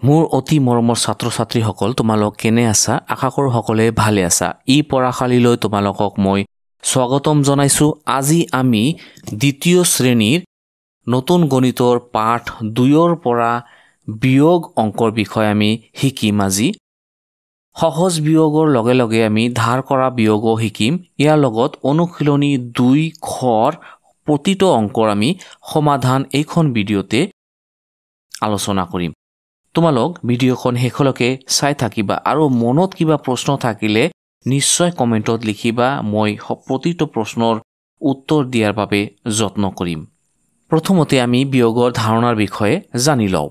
মোৰ অতি মৰমৰ ছাত্ৰ-ছাত্ৰীসকল তোমালোক কেনে আছা? আশা কৰোঁ সকলোৱে ভালে আছা। ই পঢ়াশালীলৈ তোমালোকক মই স্বাগতম জনাইছোঁ। আজি আমি দ্বিতীয় শ্ৰেণীৰ নতুন গণিতৰ পাঠ 2ৰ পৰা বিয়োগ অংকৰ বিষয়ে আমি শিকিম আজি। সহজ বিয়োগৰ লগে লগে আমি ধাৰ কৰা বিয়োগো শিকিম। ইয়াৰ লগত অনুশীলনী 2 খৰ প্ৰতিটো অংকৰ আমি সমাধান এইখন ভিডিঅ'তে আলোচনা কৰিম। তোমালোক ভিডিঅ'খন শেষলৈকে চাই থাকিবা আৰু মনত কিবা প্ৰশ্ন থাকিলে নিশ্চয় কমেণ্টত লিখিবা। মই প্ৰতিটো প্ৰশ্নৰ উত্তৰ দিয়াৰ বাবে যত্ন কৰিম। প্ৰথমতে আমি বিয়োগৰ ধাৰণাৰ বিষয়ে জানি লওঁ।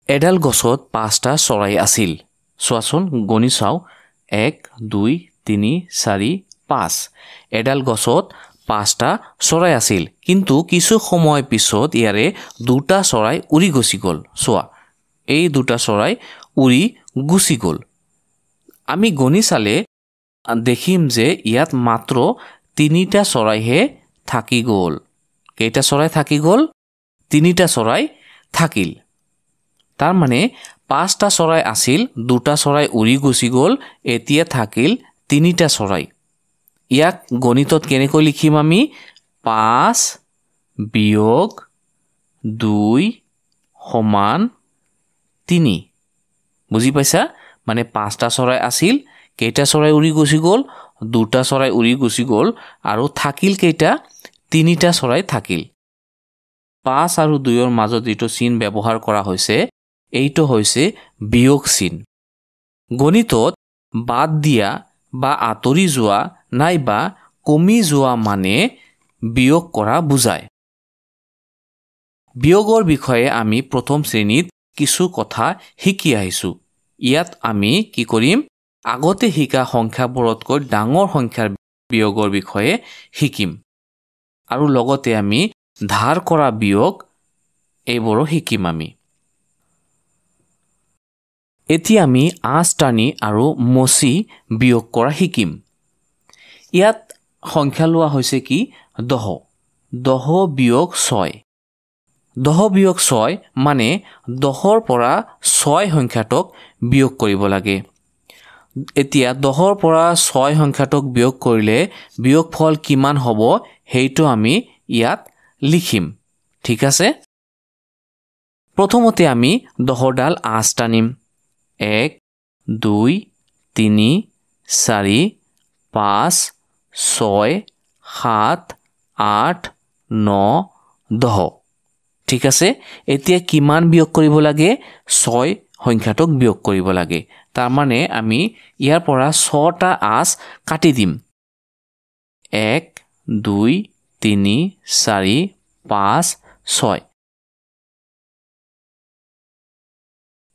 এডাল গছত 5টা চৰাই আছিল। চোৱাচোন গণি চাওঁ। 1 2 3 4 5। এডাল গছত 5টা চৰাই আছিল, কিন্তু কিছু সময় পিছত ইয়াৰে 2টা চৰাই উৰি গুচি গ'ল। চোৱা, এই 2টা চৰাই উৰি গুচি গ'ল। আমি গণি চালে দেখিম যে ইয়াত মাত্ৰ 3টা চৰাইহে থাকি গ'ল। কেইটা চৰাই থাকি গ'ল? 3টা চৰাই থাকিল। তাৰমানে 5টা চৰাই আছিল, 2টা চৰাই উৰি গুচি গ'ল, এতিয়া থাকিল 3টা চৰাই। ইয়াক গণিতত কেনেকৈ লিখিম আমি? 5 বিয়োগ 2 সমান 3। বুজি পাইছা? মানে 5টা চৰাই আছিল, কেইটা চৰাই উৰি গুচি গ'ল? 2টা চৰাই উৰি গুচি গ'ল আৰু থাকিল কেইটা? 3টা চৰাই থাকিল। 5 আৰু 2ৰ মাজত যিটো চিন ব্যৱহাৰ কৰা হৈছে এইটো হৈছে বিয়োগ চিন। গণিতত বাদ দিয়া বা আঁতৰি যোৱা নাইবা কমি যোৱা মানে বিয়োগ কৰা বুজায়। বিয়োগৰ বিষয়ে আমি প্ৰথম শ্ৰেণীত কিছু কথা শিকি আহিছোঁ। ইয়াত আমি কি কৰিম? আগতে শিকা সংখ্যাবোৰতকৈ ডাঙৰ সংখ্যাৰ বিয়োগৰ বিষয়ে শিকিম আৰু লগতে আমি ধাৰ কৰা বিয়োগ এইবোৰো শিকিম আমি। এতিয়া আমি আঁচ টানি আৰু মচি বিয়োগ কৰা শিকিম। ইয়াত সংখ্যা লোৱা হৈছে কি? 10। 10 বিয়োগ 6। 10 বিয়োগ 6 মানে 10ৰ পৰা 6 সংখ্যাটোক বিয়োগ কৰিব লাগে। এতিয়া 10ৰ পৰা 6 সংখ্যাটোক বিয়োগ কৰিলে বিয়োগফল কিমান হ'ব সেইটো আমি ইয়াত লিখিম। ঠিক আছে? প্ৰথমতে আমি 10ডাল আঁচ টানিম। 1 2 3 4 5 6 7 8 9 10। ঠিক আছে? এতিয়া কিমান বিয়োগ কৰিব লাগে? 6 সংখ্যাটোক বিয়োগ কৰিব লাগে। তাৰমানে আমি ইয়াৰ পৰা 6টা আঁচ কাটি দিম। 1 2 3 4 5 6।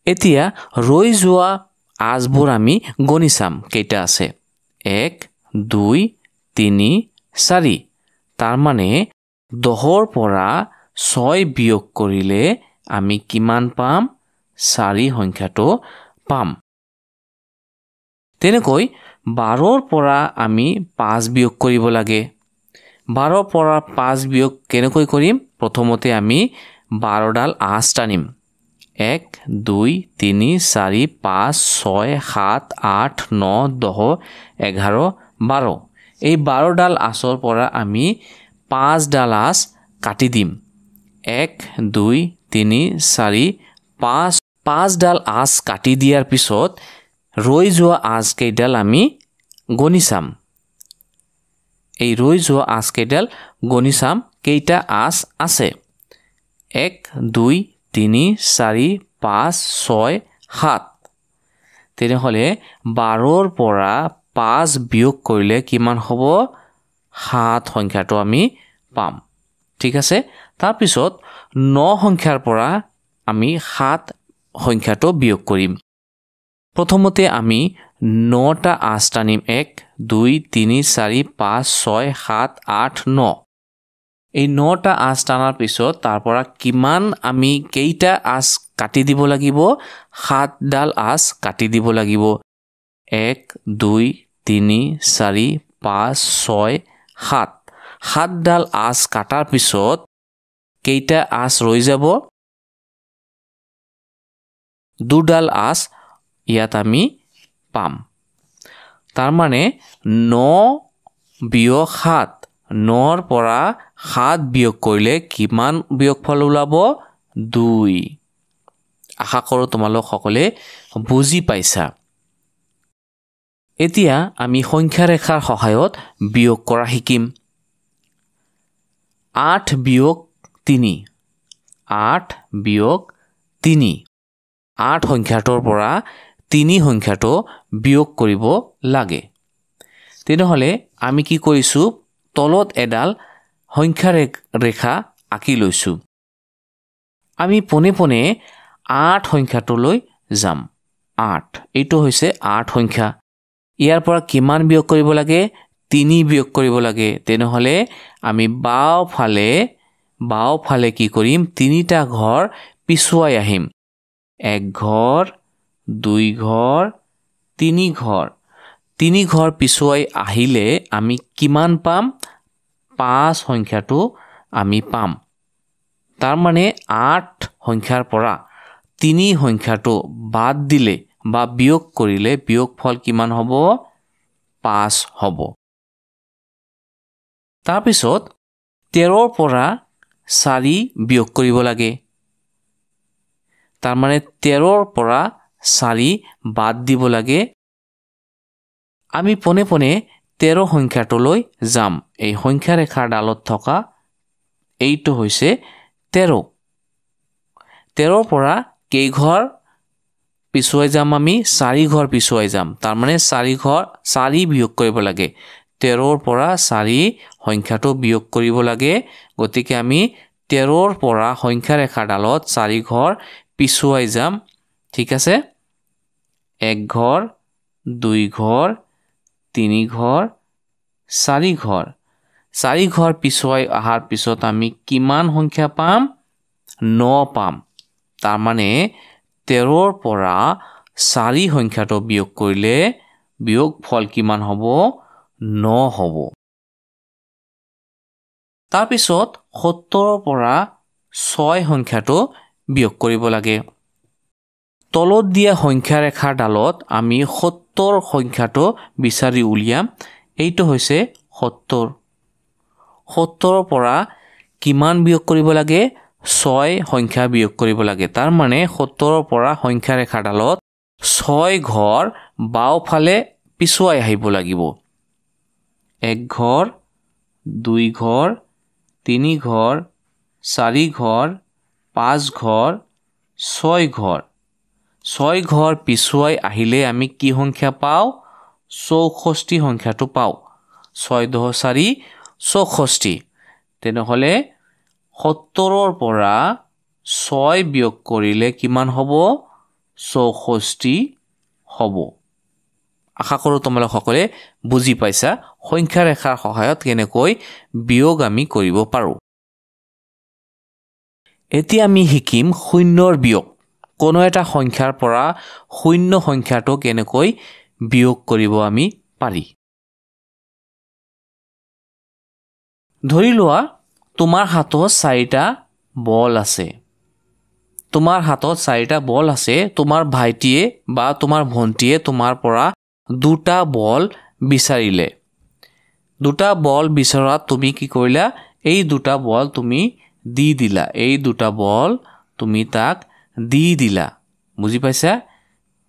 এতিয়া ৰৈ যোৱা আঁচবোৰ আমি গণি চাম কেইটা আছে। 1 2 3 4। তাৰমানে 10ৰ পৰা 6 বিয়োগ কৰিলে আমি কিমান পাম? 4 সংখ্যাটো পাম। তেনেকৈ 12ৰ পৰা আমি 5 বিয়োগ কৰিব লাগে। 12ৰ পৰা 5 বিয়োগ কেনেকৈ কৰিম? প্ৰথমতে আমি 12ডাল আঁচ টানিম। 1 2 3 4 5 6 7 8 9 10 11 12। এই 12ডাল আঁচৰ পৰা আমি 5ডাল আঁচ কাটি দিম। 1 2 3 4 5। 5ডাল আঁচ কাটি দিয়াৰ পিছত ৰৈ যোৱা আঁচ কেইডাল আমি গণি চাম। এই ৰৈ যোৱা আঁচ কেইডাল গণি চাম কেইটা আঁচ আছে। 1 2 3 4 5 6 7। তেনেহ'লে 12ৰ পৰা 5 বিয়োগ কৰিলে কিমান হ'ব? 7 সংখ্যাটো আমি পাম। ঠিক আছে? তাৰপিছত 9 সংখ্যাৰ পৰা আমি 7 সংখ্যাটো বিয়োগ কৰিম। প্ৰথমতে আমি 9টা আঁচ টানিম। 1 2 3 4 5 6 7 8 9। এই 9টা আঁচ টানাৰ পিছত তাৰ পৰা কিমান আমি কেইটা আঁচ কাটি দিব লাগিব? 7ডাল আঁচ কাটি দিব লাগিব। 1 2 3 4 5 6 7। 7ডাল আঁচ কাটাৰ পিছত কেইটা আঁচ ৰৈ যাব? দুডাল আঁচ ইয়াত আমি পাম তাৰ মানে 9 বিয়োগ 7 9ৰ পৰা 7 বিয়োগ কৰিলে কিমান বিয়োগফল ওলাব 2 আশা কৰোঁ তোমালোক সকলে বুজি পাইছা এতিয়া আমি সংখ্যা ৰেখাৰ সহায়ত বিয়োগ কৰা শিকিম 8 বিয়োগ 3 8 বিয়োগ 3 8 সংখ্যাটোৰ পৰা 3 সংখ্যাটো বিয়োগ কৰিব লাগে তেনেহলে আমি কি কৰিছো তলত এডাল সংখ্যা ৰেখা আঁকি লৈছো আমি পোনে পোনে 8 সংখ্যাটোলৈ যাম 8 এইটো হৈছে 8 সংখ্যা ইয়াৰ পৰা কিমান বিয়োগ কৰিব লাগে 3 বিয়োগ কৰিব লাগে তেনেহলে আমি বাওঁফালে কি কৰিম 3টা ঘৰ পিছুৱাই আহিম 1 ঘৰ 2 ঘৰ 3 ঘৰ 3 ঘৰ পিছুৱাই আহিলে আমি কিমান পাম 5 সংখ্যাটো আমি পাম তাৰ মানে 8 সংখ্যাৰ পৰা 3 সংখ্যাটো বাদ দিলে বা বিয়োগ কৰিলে বিয়োগফল কিমান হ'ব 5 হ'ব তাৰ পিছত 13ৰ পৰা 4 বিয়োগ কৰিব লাগে তাৰ মানে 13ৰ পৰা 4 বাদ দিব লাগে আমি পোনে পোনে 13 সংখ্যাটোলৈ যাম এই সংখ্যা ৰেখাৰ ডালত থকা এইটো হৈছে 13 13ৰ পৰা কেই ঘৰ পিছুৱাই যাম আমি 4 ঘৰ পিছুৱাই যাম তাৰ মানে 4 বিয়োগ কৰিব লাগে 13ৰ পৰা 4 সংখ্যাটো বিয়োগ কৰিব লাগে গতিকে আমি 13ৰ পৰা সংখ্যা ৰেখাৰ ডালত 4 ঘৰ পিছুৱাই যাম ঠিক আছে 1 ঘৰ 2 ঘৰ 3 ঘৰ 4 ঘৰ 4 ঘৰ পিছুৱাই অহাৰ পিছত আমি কিমান সংখ্যা পাম 9 পাম তাৰ মানে 13ৰ পৰা 4 সংখ্যাটো বিয়োগ কৰিলে বিয়োগফল কিমান হ'ব 9 হ'ব তাৰ পিছত 70ৰ পৰা 6 সংখ্যাটো বিয়োগ কৰিব লাগে তলত দিয়া সংখ্যা ৰেখাৰ ডালত আমি 70 সংখ্যাটো বিচাৰি উলিয়াম এইটো হৈছে 70ৰ পৰা কিমান বিয়োগ কৰিব লাগে 6 সংখ্যা বিয়োগ কৰিব লাগে তাৰ মানে 70ৰ পৰা সংখ্যা ৰেখাৰ ডালত 6 ঘৰ বাওঁফালে পিছুৱাই আহিব লাগিব 1 ঘৰ 2 ঘৰ 3 ঘৰ 4 ঘৰ 5 ঘৰ 6 ঘৰ 6 ঘৰ পিছুৱাই আহিলে আমি কি সংখ্যা পাওঁ 64 সংখ্যাটো পাওঁ 6 10 4 64 তেনেহলে 70ৰ পৰা 6 বিয়োগ কৰিলে কিমান হ'ব 64 হ'ব আশা কৰোঁ তোমালোক সকলে বুজি পাইছা সংখ্যা ৰেখাৰ সহায়ত কেনেকৈ বিয়োগ আমি কৰিব পাৰোঁ এতিয়া আমি শিকিম শূন্যৰ বিয়োগ কোনো এটা সংখ্যাৰ পৰা শূন্য সংখ্যাটো কেনেকৈ বিয়োগ কৰিব আমি পাৰি ধৰি লোৱা তোমাৰ হাতত 4টা বল আছে তোমাৰ হাতত 4টা বল আছে তোমাৰ ভাইটিয়ে বা তোমাৰ ভন্টিয়ে তোমাৰ পৰা 2টা বল বিচাৰিলে 2টা বল বিচৰাত তুমি কি কৰিলা এই 2টা বল তুমি দি দিলা এই 2টা বল তুমি তাক দি দিলা বুজি পাইছা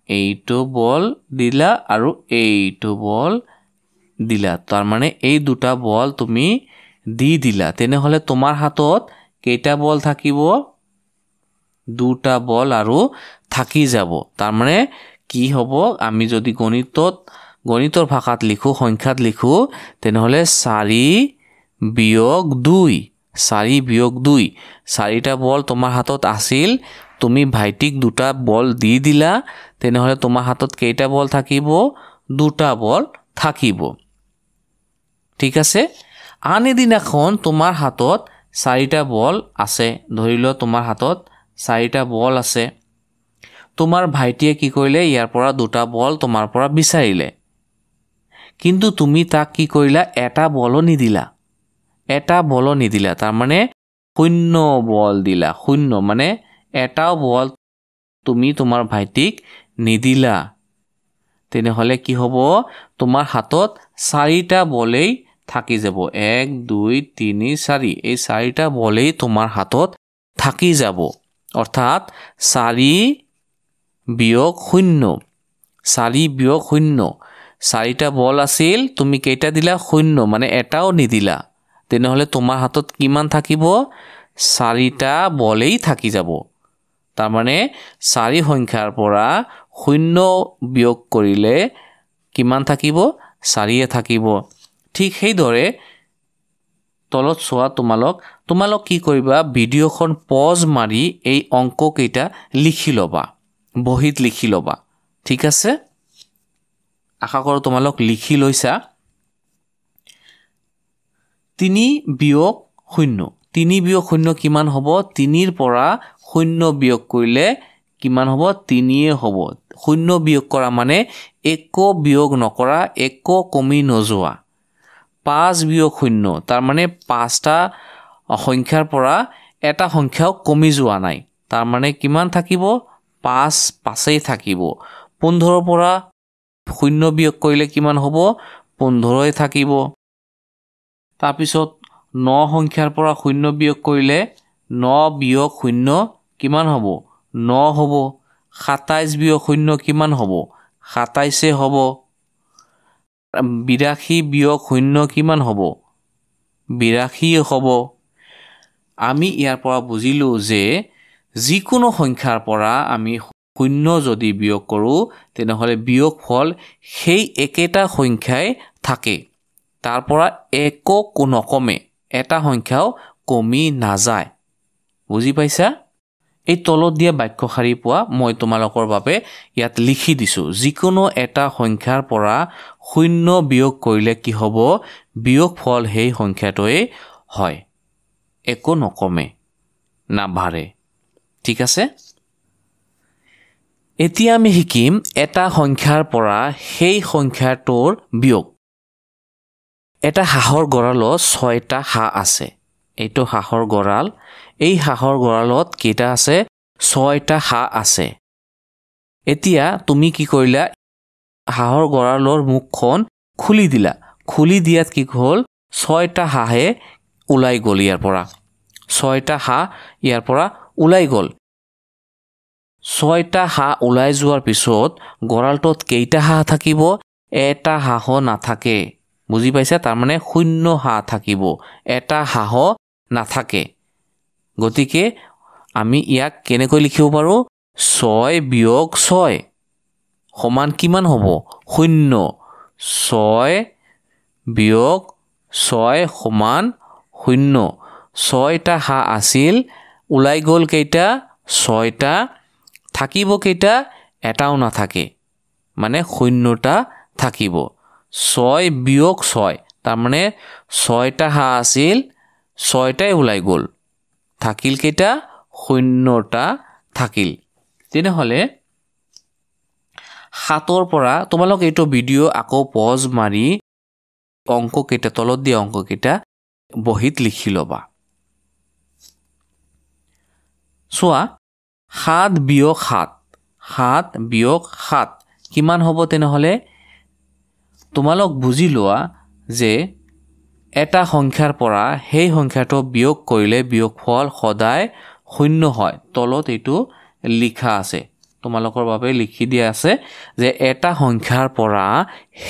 এইটো বল দিলা আৰু এইটো বল দিলা তাৰ মানে এই 2টা বল তুমি দি দিলা তেনেহলে তোমাৰ হাতত কেইটা বল থাকিব 2টা বল আৰু থাকি যাব তাৰ মানে কি হ'ব আমি যদি গণিতৰ ভাষাত লিখো সংখ্যাত লিখো তেনেহলে 4 বিয়োগ 2 4টা বল তোমাৰ হাতত আছিল তুমি ভাইটিক 2টা বল দি দিলা তেনেহলে তোমাৰ হাতত কেইটা বল থাকিব 2টা বল থাকিব ঠিক আছে আন এদিনাখন তোমাৰ হাতত 4টা বল আছে ধৰি লোৱা তোমাৰ হাতত 4টা বল আছে তোমাৰ ভাইটিয়ে কি কৰিলে ইয়াৰ পৰা 2টা বল তোমাৰ পৰা বিচাৰিলে কিন্তু তুমি তাক কি কৰিলা এটা বলো নিদিলা তাৰ মানে 0 বল দিলা 0 মানে এটাও বল তুমি তোমাৰ ভাইটিক নিদিলা তেনেহলে কি হ'ব তোমাৰ হাতত 4টা বলেই থাকি যাব 1 2 3 4 এই 4টা বলেই তোমাৰ হাতত থাকি যাব অৰ্থাৎ 4 বিয়োগ 0 4 বিয়োগ 0 4টা বল আছিল তুমি কেইটা দিলা 0 মানে এটাও নিদিলা তেনেহলে তোমাৰ হাতত কিমান থাকিব 4টা বলেই থাকি যাব তাৰ মানে 4 সংখ্যাৰ পৰা 0 বিয়োগ কৰিলে কিমান থাকিব 4 থাকিব ঠিক সেইদৰে তলত চোৱা তোমালোক কি কৰিবা ভিডিওখন পজ মাৰি এই অংক কেইটা লিখি লবা বহিত লিখি লবা ঠিক আছে আশা কৰো তোমালোক লিখি লৈছা 3 বিয়োগ 0 3 বিয়োগ 0 কিমান হ'ব 3 ৰ পৰা 0 বিয়োগ কৰিলে কিমান হ'ব 3 হ'ব 0 বিয়োগ কৰা মানে একো বিয়োগ নকৰা একো কমি নোযোৱা 5 বিয়োগ 0 তাৰ মানে 5টা সংখ্যাৰ পৰা এটা সংখ্যাও কমি যোৱা নাই তাৰ মানে কিমান থাকিব 5 থাকিব 15 ৰ পৰা 0 বিয়োগ কৰিলে কিমান হ'ব 15 থাকিব তাৰ পিছত 9 সংখ্যাৰ পৰা 0 বিয়োগ কৰিলে 9 বিয়োগ 0 কিমান হ'ব 9 হ'ব 27 বিয়োগ 0 কিমান হ'ব 27 হ'ব 82 বিয়োগ 0 কিমান হ'ব 82 হ'ব আমি ইয়াৰ পৰা বুজিলো যে যিকোনো সংখ্যাৰ পৰা আমি 0 যদি বিয়োগ কৰো তেনেহলে বিয়োগ ফল সেই একেটা সংখ্যাই থাকে তাৰ পৰা একো নকমে এটা সংখ্যাও কমি নাযায় বুজি পাইছা এই তলত দিয়া বাক্য শাৰী পোৱা মই তোমালোকৰ বাবে ইয়াত লিখি দিছো যিকোনো এটা সংখ্যাৰ পৰা 0 বিয়োগ কৰিলে কি হ'ব বিয়োগ ফল সেই সংখ্যাটোৱে হয় একো নকমে না বাঢ়ে ঠিক আছে এতিয়া আমি শিকিম এটা সংখ্যাৰ পৰা সেই সংখ্যাটোৰ বিয়োগ এটা হাঁহৰ গড়ালত 6টা হাঁহ আছে এইটো হাঁহৰ গড়াল এই হাঁহৰ গড়ালত কেইটা আছে 6টা হাঁহ আছে এতিয়া তুমি কি কৰিলা হাঁহৰ গড়ালৰ মুখখন খুলি দিলা খুলি দিয়াত কি হ'ল 6টা হাঁহে ওলাই গ'ল ইয়াৰ পৰা 6টা হাঁহ ইয়াৰ পৰা ওলাই গ'ল 6টা হাঁহ ওলাই যোৱাৰ পিছত গড়ালটোত কেইটা হাঁহ থাকিব এটা হাঁহ নাথাকে বুজি পাইছা তাৰ মানে 0 হাঁহ থাকিব এটা হাঁহ নাথাকে গতিকে আমি ইয়াক কেনেকৈ লিখিব পাৰো 6 বিয়োগ 6 সমান কিমান হ'ব 0 6 বিয়োগ 6 সমান 0 6টা হাঁহ আছিল ওলাই গ'ল কেইটা 6টা থাকিব কেইটা এটাও নাথাকে মানে 0টা থাকিব 6 বিয়োগ 6 তাৰ মানে 6টা হাঁহ আছিল 6টাই ওলাই গ'ল থাকিল কেইটা 0টা থাকিল তেনেহলে 7ৰ পৰা তোমালোক এইটো ভিডিও আকৌ পজ মাৰি অংক কেইটা তলত দিয়া অংক কেইটা বহিত লিখি লবা চোৱা 7 বিয়োগ 7 বিয়োগ 7 কিমান হ'ব তেনেহলে তোমালোক বুজি লোৱা যে এটা সংখ্যাৰ পৰা সেই সংখ্যাটো বিয়োগ কৰিলে বিয়োগফল সদায় 0 হয় তলত এইটো লিখা আছে তোমালোকৰ বাবে লিখি দিয়া আছে যে এটা সংখ্যাৰ পৰা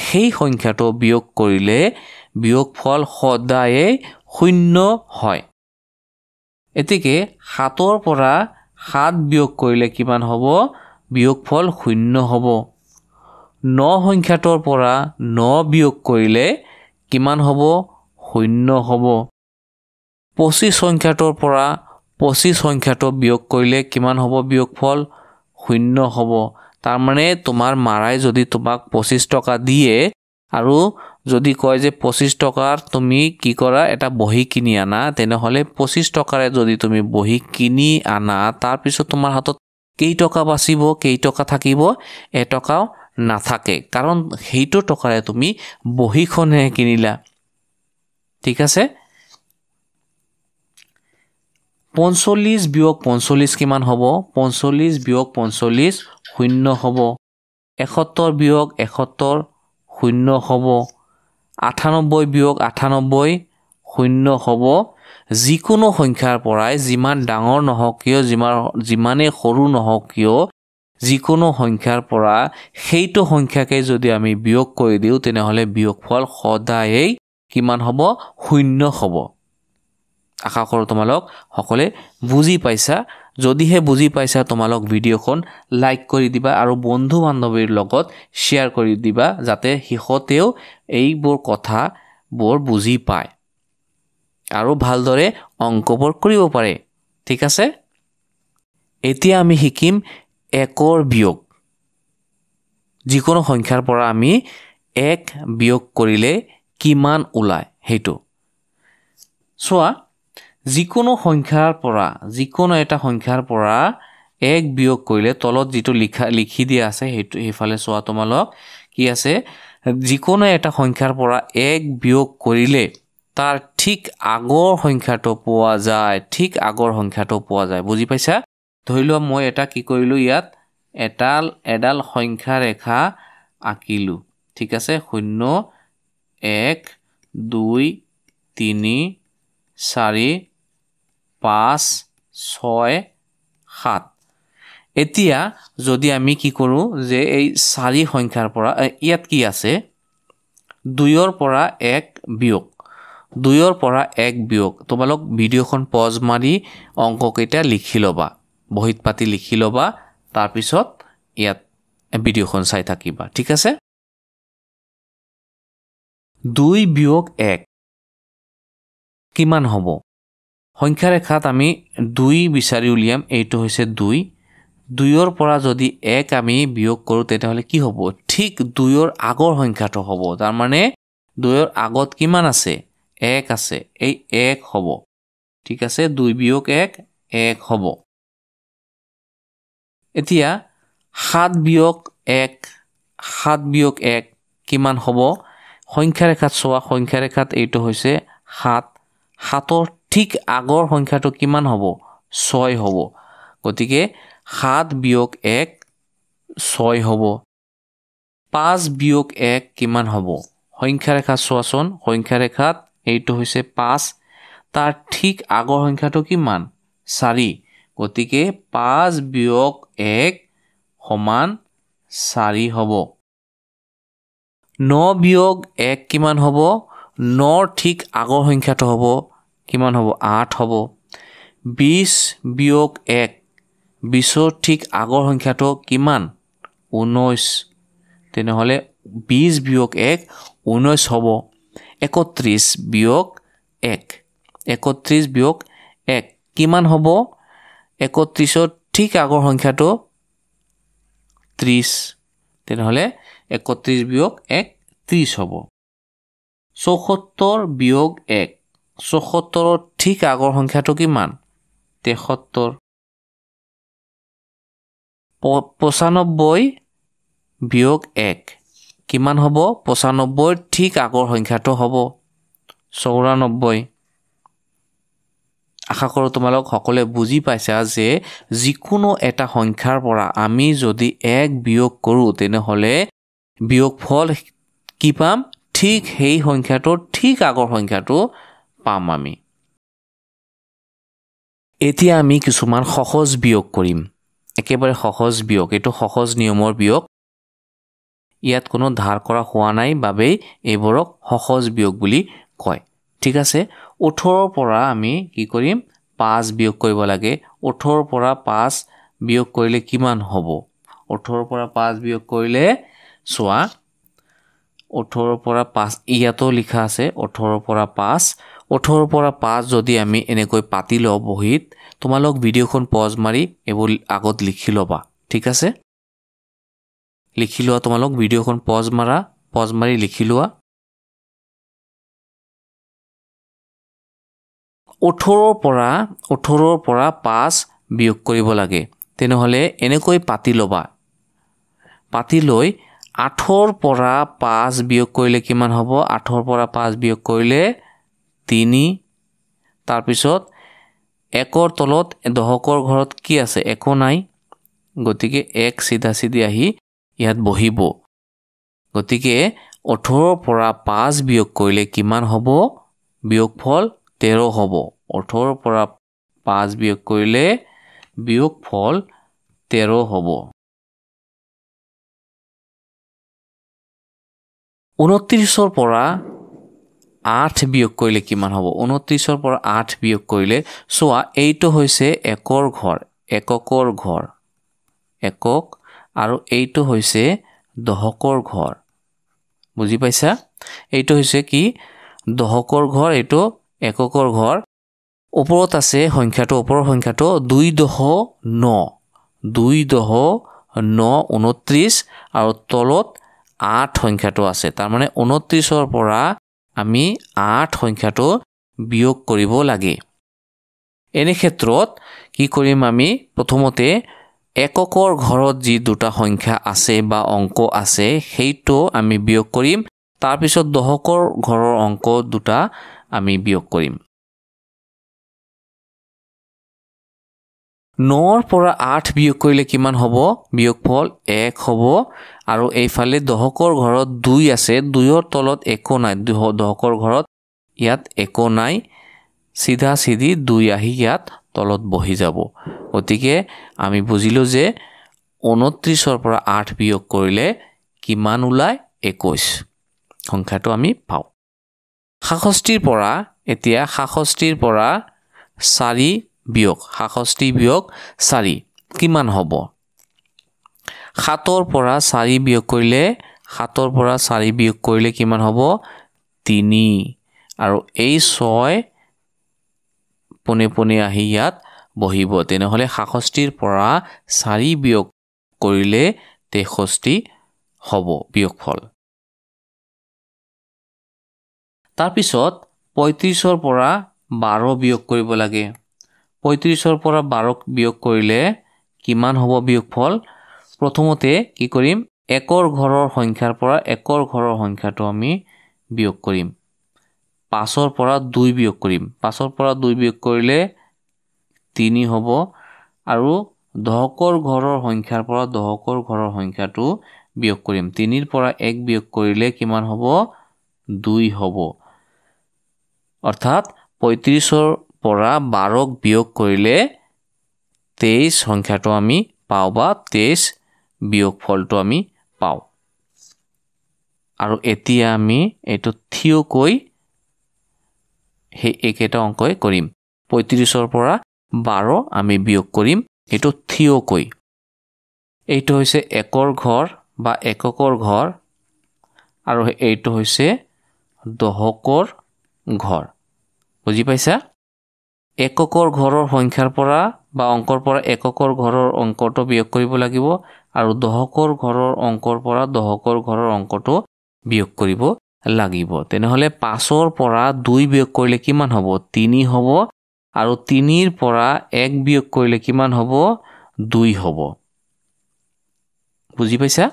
সেই সংখ্যাটো বিয়োগ কৰিলে বিয়োগফল সদায় 0 হয় এতিকে 7ৰ পৰা 7 বিয়োগ কৰিলে কিমান হ'ব বিয়োগফল 0 হ'ব 9 সংখ্যাটোৰ পৰা 9 বিয়োগ কৰিলে কিমান হ'ব 0 হ'ব 25 সংখ্যাটোৰ পৰা 25 সংখ্যাটো বিয়োগ কৰিলে কিমান হ'ব বিয়োগফল 0 হ'ব তাৰ মানে তোমাৰ মাৰাই যদি তোমাক 25 টকা দিয়ে আৰু যদি কয় যে 25 টকাৰ তুমি কি কৰা এটা বহি কিনি আনা তেনেহলে 25 টকাৰে যদি তুমি বহি কিনি আনা তাৰ পিছত তোমাৰ হাতত কেই টকা বাচিব কেই টকা থাকিব এটকাও নাথাকে কাৰণ সেইটো টকাৰে তুমি বহিখনহে কিনিলা ঠিক আছে 45 বিয়োগ 45 কিমান হ'ব 45 বিয়োগ 45 শূন্য হ'ব 71 বিয়োগ 71 শূন্য হ'ব 98 বিয়োগ 98 শূন্য হ'ব যিকোনো সংখ্যাৰ পৰাই যিমান ডাঙৰ নহওক কিয় যিমানে সৰু নহওক কিয় যিকোনো সংখ্যাৰ পৰা সেইটো সংখ্যাকে যদি আমি বিয়োগ কৰি দিও তেনেহলে বিয়োগফল সদায়েই কিমান হ'ব শূন্য হ'ব আশা কৰো তোমালোক সকলে বুজি পাইছা যদিহে বুজি পাইছা তোমালোক ভিডিওখন লাইক কৰি দিবা আৰু বন্ধু বান্ধৱীৰ লগত শেয়াৰ কৰি দিবা যাতে হিহতেও এইবোৰ কথা বৰ বুজি পায় আৰু ভালদৰে অংকবোৰ কৰিব পাৰে ঠিক আছে এতিয়া আমি শিকিম একৰ বিয়োগ যিকোনো সংখ্যাৰ পৰা আমি এক বিয়োগ কৰিলে কিমান ওলায় হেতু সোৱা যিকোনো সংখ্যাৰ পৰা যিকোনো এটা সংখ্যাৰ পৰা এক বিয়োগ কৰিলে তলত যেটো লিখি দিয়া আছে হেতু হেফালে সোৱা তোমালোক কি আছে যিকোনো এটা সংখ্যাৰ পৰা এক বিয়োগ কৰিলে তাৰ ঠিক আগৰ সংখ্যাটো পোৱা যায় বুজি পাইছা ধৰিলো মই এটা কি কৰিলো ইয়াত এডাল সংখ্যা ৰেখা আঁকিলো ঠিক আছে 0 1 2 3 4 5 6 7 এতিয়া যদি আমি কি কৰো যে এই 4 সংখ্যাৰ পৰা ইয়াত কি আছে 2 ৰ পৰা 1 বিয়োগ 2 ৰ পৰা 1 বিয়োগ তোমালোক ভিডিওখন পজ মাৰি অংক কেইটা লিখি লবা বহিত পাতি লিখি লবা তাৰ পিছত ইয়াত ভিডিওখন চাই থাকিবা ঠিক আছে 2 বিয়োগ 1 কিমান হ'ব সংখ্যা ৰেখাত আমি 2 বিচাৰি উলিয়াম এইটো হৈছে 2 ৰ পৰা যদি 1 আমি বিয়োগ কৰো তেতিয়াহলে কি হ'ব ঠিক 2 ৰ আগৰ সংখ্যাটো হ'ব তাৰ মানে 2 ৰ আগত কিমান আছে 1 আছে এই 1 হ'ব ঠিক আছে 2 বিয়োগ 1 1 হ'ব এতিয়া 7 বিয়োগ 1 কিমান হ'ব সংখ্যা ৰেখাত সোৱা সংখ্যা ৰেখাত এইটো হৈছে 7ৰ ঠিক আগৰ সংখ্যাটো কিমান হ'ব 6 হ'ব গতিকে 7 বিয়োগ 1 6 হ'ব 5 বিয়োগ 1 কিমান হ'ব সংখ্যা ৰেখা সোৱাচোন সংখ্যা ৰেখাত এইটো হৈছে 5 তাৰ ঠিক আগৰ সংখ্যাটো কিমান 4 গতিকে 5 বিয়োগ 1 সমান 4 হ'ব 9 বিয়োগ 1 কিমান হ'ব 9ৰ ঠিক আগৰ সংখ্যাটো হ'ব কিমান হ'ব 8 হ'ব 20 বিয়োগ 1 20ৰ ঠিক আগৰ সংখ্যাটো কিমান 19 তেনেহলে 20 বিয়োগ 1 19 হ'ব 31 বিয়োগ 1 কিমান হ'ব 31ৰ ঠিক আগৰ সংখ্যাটো 30 তেনেহলে 31 বিয়োগ 1 30 হ'ব 74 বিয়োগ 1 74ৰ ঠিক আগৰ সংখ্যাটো কিমান 73 95 বিয়োগ 1 কিমান হ'ব 95ৰ ঠিক আগৰ সংখ্যাটো হ'ব 94 আশা কৰো তোমালোক সকলে বুজি পাইছা যে যিকোনো এটা সংখ্যাৰ পৰা আমি যদি 1 বিয়োগ কৰো তেনেহলে বিয়োগফল কি পাম ঠিক সেই সংখ্যাটোৰ ঠিক আগৰ সংখ্যাটো পাম আমি এতিয়া আমি কিছুমান সহজ বিয়োগ কৰিম একেবাৰে সহজ বিয়োগ এটো সহজ নিয়মৰ বিয়োগ ইয়াত কোনো ধাৰ কৰা হোৱা নাই বাবে এইবোৰক সহজ বিয়োগ বুলি কয় ঠিক আছে 18ৰ পৰা আমি কি কৰিম 5 বিয়োগ কৰিব লাগে 18ৰ পৰা 5 বিয়োগ কৰিলে কিমান হ'ব 18ৰ পৰা 5 বিয়োগ কৰিলে সোৱা 18ৰ পৰা 5 ইয়াতো লিখা আছে 18ৰ পৰা 5 যদি আমি এনেকৈ পাতি লও বহিত তোমালোক ভিডিওখন পজ মাৰি এবোৰ আগত লিখি লবা ঠিক আছে লিখি লোৱা তোমালোক ভিডিওখন পজ মাৰি লিখি লোৱা 18ৰ পৰা 5 বিয়োগ কৰিব লাগে তেনেহলে এনেকৈ পাতি লবা পাতি লৈ 8ৰ পৰা 5 বিয়োগ কৰিলে কিমান হ'ব 8ৰ পৰা 5 বিয়োগ কৰিলে 3 তাৰ পিছত 1ৰ তলত দহকৰ ঘৰত কি আছে একো নাই গতিকে 1 সিধা সিধি আহি ইয়াত বহিব গতিকে 18ৰ পৰা 5 বিয়োগ কৰিলে কিমান হ'ব বিয়োগফল 13 হ'ব 18ৰ পৰা 5 বিয়োগ কৰিলে বিয়োগফল 13 হ'ব 29ৰ পৰা 8 বিয়োগ কৰিলে কিমান হ'ব 29ৰ পৰা 8 বিয়োগ কৰিলে সোৱা এইটো হৈছে একৰ ঘৰ এককৰ ঘৰ একক আৰু এইটো হৈছে দহকৰ ঘৰ বুজি পাইছা এইটো হৈছে কি দহকৰ ঘৰ এইটো এককৰ ঘৰ ওপৰত আছে সংখ্যাটো ওপৰৰ সংখ্যাটো 2.9 আৰু তলত 8 সংখ্যাটো আছে তাৰ মানে 29ৰ পৰা আমি 8 সংখ্যাটো বিয়োগ কৰিব লাগে এনে ক্ষেত্ৰত কি কৰিম আমি প্ৰথমতে এককৰ ঘৰত যি দুটা সংখ্যা আছে বা অংক আছে সেইটো আমি বিয়োগ কৰিম তাৰ পিছত দহকৰ ঘৰৰ অংক দুটা আমি বিয়োগ কৰিম 9ৰ পৰা 8 বিয়োগ কৰিলে কিমান হ'ব বিয়োগফল 1 হ'ব আৰু এইফালে দহকৰ ঘৰত 2 আছে 2ৰ তলত একো নাই দহকৰ ঘৰত ইয়াত একো নাই সিধা সিধি 2 আহি ইয়াত তলত বহি যাব গতিকে আমি বুজিলো যে 29ৰ পৰা 8 বিয়োগ কৰিলে কিমান ওলাই 21 সংখ্যাটো আমি পাওঁ 66ৰ পৰা এতিয়া 66ৰ পৰা 4 বিয়োগ 66 বিয়োগ 4 কিমান হ'ব 7ৰ পৰা 4 বিয়োগ কৰিলে 7ৰ পৰা 4 বিয়োগ কৰিলে কিমান হ'ব 3 আৰু এই 6 পোনে পোনে আহি ইয়াত বহিব তেনেহলে 66ৰ পৰা 4 বিয়োগ কৰিলে 63 হ'ব বিয়োগফল তাৰপিছত 35ৰ পৰা 12 বিয়োগ কৰিব লাগে 35ৰ পৰা 12 বিয়োগ কৰিলে কিমান হ'ব বিয়োগফল প্ৰথমতে কি কৰিম একৰ ঘৰৰ সংখ্যাৰ পৰা একৰ ঘৰৰ সংখ্যাটো আমি বিয়োগ কৰিম 5ৰ পৰা 2 বিয়োগ কৰিম 5ৰ পৰা 2 বিয়োগ কৰিলে 3 হ'ব আৰু দহকৰ ঘৰৰ সংখ্যাৰ পৰা দহকৰ ঘৰৰ সংখ্যাটো বিয়োগ কৰিম 3ৰ পৰা 1 বিয়োগ কৰিলে কিমান হ'ব 2 হ'ব অৰ্থাৎ 35ৰ পৰা 12ক বিয়োগ কৰিলে 23 সংখ্যাটো আমি পাওঁ বা 23 বিয়োগফলটো আমি পাওঁ আৰু এতিয়া আমি এটো থিয়কৈ হে একেটা অংকই কৰিম 35ৰ পৰা 12 আমি বিয়োগ কৰিম এটো থিয়কৈ এইটো হৈছে একৰ ঘৰ বা এককৰ ঘৰ আৰু এইটো হৈছে দহকৰ ঘৰ বুজি পাইছা এককৰ ঘৰৰ সংখ্যাৰ পৰা বা অংকৰ পৰা এককৰ ঘৰৰ অংকটো বিয়োগ কৰিব লাগিব আৰু দহকৰ ঘৰৰ অংকৰ পৰা দহকৰ ঘৰৰ অংকটো বিয়োগ কৰিব লাগিব তেনেহলে 5ৰ পৰা 2 বিয়োগ কৰিলে কিমান হ'ব 3 হ'ব আৰু 3ৰ পৰা 1 বিয়োগ কৰিলে কিমান হ'ব 2 হ'ব বুজি পাইছা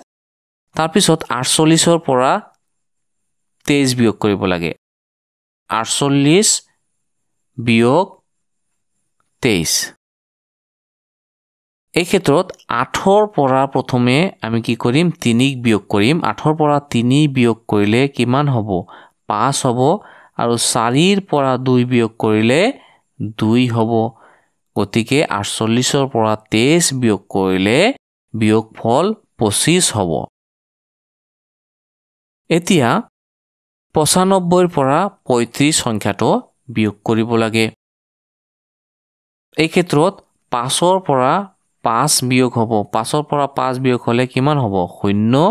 তাৰ পিছত 48ৰ পৰা 23 বিয়োগ কৰিব লাগে 48 বিয়োগ 23 এই ক্ষেত্ৰত 8ৰ পৰা প্ৰথমে আমি কি কৰিম 3ক বিয়োগ কৰিম 8ৰ পৰা 3 বিয়োগ কৰিলে কিমান হ'ব 5 হ'ব আৰু 4ৰ পৰা 2 বিয়োগ কৰিলে 2 হ'ব গতিকে 48ৰ পৰা 23 বিয়োগ কৰিলে বিয়োগফল 25 হ'ব এতিয়া 95ৰ পৰা 35 সংখ্যাটো বিয়োগ কৰিব লাগে এই ক্ষেত্ৰত 5ৰ পৰা 5 বিয়োগ হ'ব 5ৰ পৰা 5 বিয়োগ হলে কিমান হ'ব 0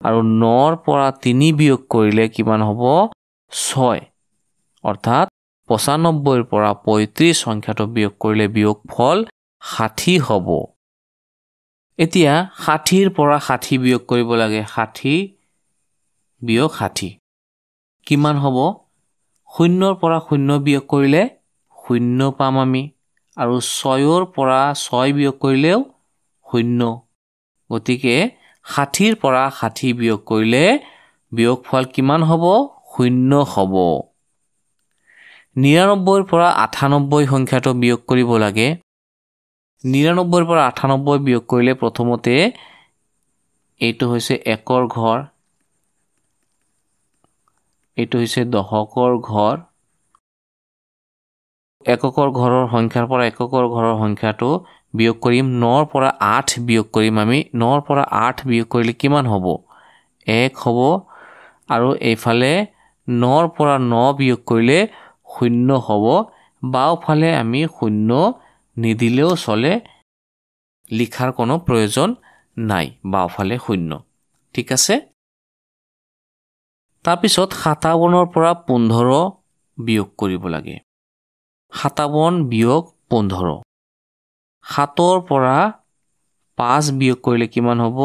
আৰু 9ৰ পৰা 3 বিয়োগ কৰিলে কিমান হ'ব 6 অৰ্থাৎ 95ৰ পৰা 35 সংখ্যাটো বিয়োগ কৰিলে বিয়োগফল 60 হ'ব এতিয়া 60ৰ পৰা 60 বিয়োগ কৰিব লাগে 60 বিয়োগ 60 কিমান হ'ব 0ৰ পৰা 0 বিয়োগ কৰিলে 0 পাম আমি আৰু 6ৰ পৰা 6 বিয়োগ কৰিলেও 0 গতিকে 60ৰ পৰা 60 বিয়োগ কৰিলে বিয়োগফল কিমান হ'ব 0 হ'ব 99 পৰা 98 সংখ্যাটো বিয়োগ কৰিব লাগে 99 পৰা 98 বিয়োগ কৰিলে প্ৰথমতে এইটো হৈছে একৰ ঘৰ এইটো হৈছে দশকৰ ঘৰ এককৰ ঘৰৰ সংখ্যাৰ পৰা এককৰ ঘৰৰ সংখ্যাটো বিয়োগ কৰিম 9 পৰা 8 বিয়োগ কৰিম আমি 9 পৰা 8 বিয়োগ কৰিলে কিমান হ'ব 1 হ'ব আৰু এইফালে 9 পৰা 9 বিয়োগ কৰিলে 0 হ'ব বাওফালে আমি 0 নিদিলেও চলে লিখাৰ কোনো প্ৰয়োজন নাই বাওফালে 0 ঠিক আছে তাৰপিছত 57 পৰা 15 বিয়োগ কৰিব লাগে 57 বিয়োগ 15 7 পৰা 5 বিয়োগ কৰিলে কিমান হ'ব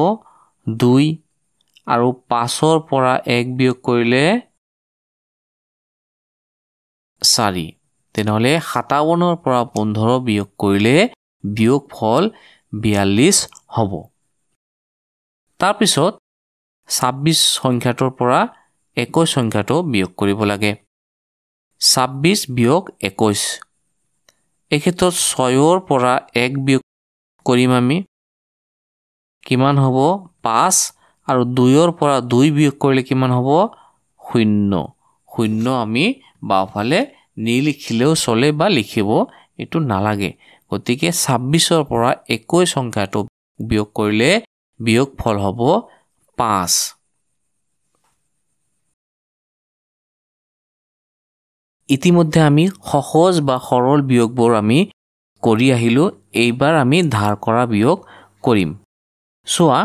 2 আৰু 5 পৰা 1 বিয়োগ কৰিলে 4 তেনেহলে 57 পৰা 15 বিয়োগ কৰিলে বিয়োগফল 42 হ'ব তাৰপিছত 26 সংখ্যাটোৰ পৰা 21 সংখ্যাটো বিয়োগ কৰিব লাগে 26 বিয়োগ 21 এই ক্ষেত্ৰত 6 পৰা 1 বিয়োগ কৰিম আমি কিমান হ'ব 5 আৰু 2 পৰা 2 বিয়োগ কৰিলে কিমান হ'ব 0 0 আমি বাওফালে নিলিখিলেও চলে বা লিখিব এটো নালাগে গতিকে 26 পৰা 21 সংখ্যাটো বিয়োগ কৰিলে বিয়োগফল হ'ব 5 ইতিমধ্যে আমি সহজ বা সৰল বিয়োগবোৰ আমি কৰি আহিলো এইবাৰ আমি ধাৰ কৰা বিয়োগ কৰিম সোৱা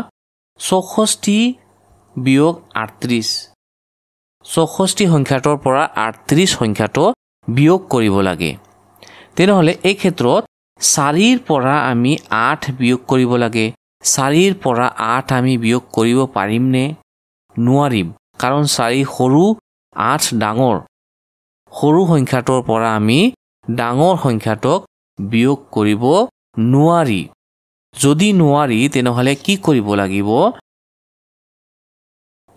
64 বিয়োগ 38 64 সংখ্যাটোৰ পৰা 38 সংখ্যাটো বিয়োগ কৰিব লাগে তেনেহলে এই ক্ষেত্ৰত 4 ৰ পৰা আমি 8 বিয়োগ কৰিব লাগে 4 ৰ পৰা 8 আমি বিয়োগ কৰিব পাৰিম নে নোৱাৰিম কাৰণ 4 সৰু 8 ডাঙৰ সৰু সংখ্যাটোৰ পৰা আমি ডাঙৰ সংখ্যাটোক বিয়োগ কৰিব নোৱাৰি যদি নোৱাৰি তেনেহলে কি কৰিব লাগিব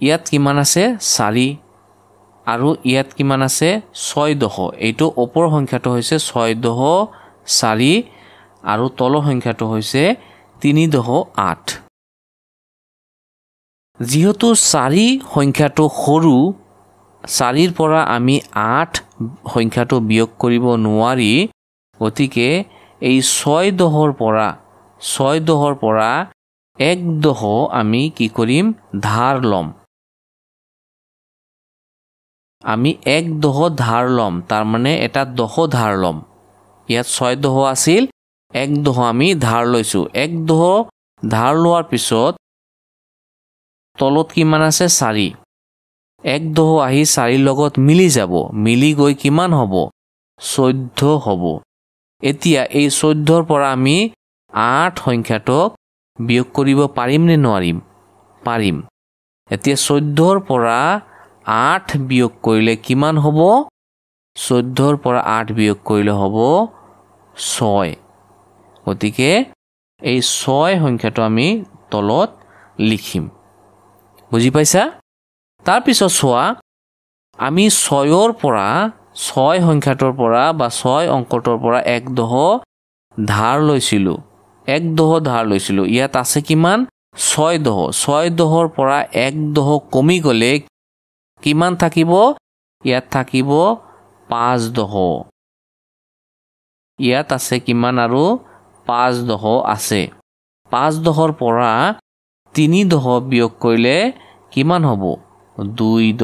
ইয়াত কিমান আছে 4 আৰু ইয়াত কিমান আছে 6 এইটো ওপৰ সংখ্যাটো হৈছে 6 4 আৰু তলৰ সংখ্যাটো হৈছে 3 8 যেহেতু 4 সংখ্যাটো সৰু 4 ৰ পৰা আমি 8 সংখ্যাটো বিয়োগ কৰিব নোৱাৰি গতিকে এই 6 ৰ পৰা 1 আমি কি কৰিম ধাৰ লম আমি 1 ধাৰ লম তাৰ মানে এটা 10 ধাৰ লম ইয়াত 6 আছিল 1 আমি ধাৰ লৈছো 1 ধাৰ লোৱাৰ পিছত তলত কিমান আছে 4 1 আহি 4 লগত মিলি যাব মিলি গৈ কিমান হ'ব 14 হ'ব এতিয়া এই 14 ৰ পৰা আমি 8 সংখ্যাটোক বিয়োগ কৰিব পাৰিম নে নোৱাৰিম পাৰিম এতিয়া 14 ৰ পৰা 8 বিয়োগ কৰিলে কিমান হ'ব 14 ৰ পৰা 8 বিয়োগ কৰিলে হ'ব 6 গতিকে এই 6 সংখ্যাটো আমি তলত লিখিম বুজি পাইছা তাৰ পিছত সোৱা আমি 6 ৰ পৰা 6 সংখ্যাটোৰ পৰা বা 6 অংকটোৰ পৰা 1 ধাৰ লৈছিলো 1 ধাৰ লৈছিলো ইয়াত আছে কিমান 6 ৰ পৰা 1 কমি গলে কিমান থাকিব ইয়াত থাকিব 5 ইয়াত আছে কিমান আৰু 5 আছে 5 ৰ পৰা 3 বিয়োগ কৰিলে কিমান হ'ব 2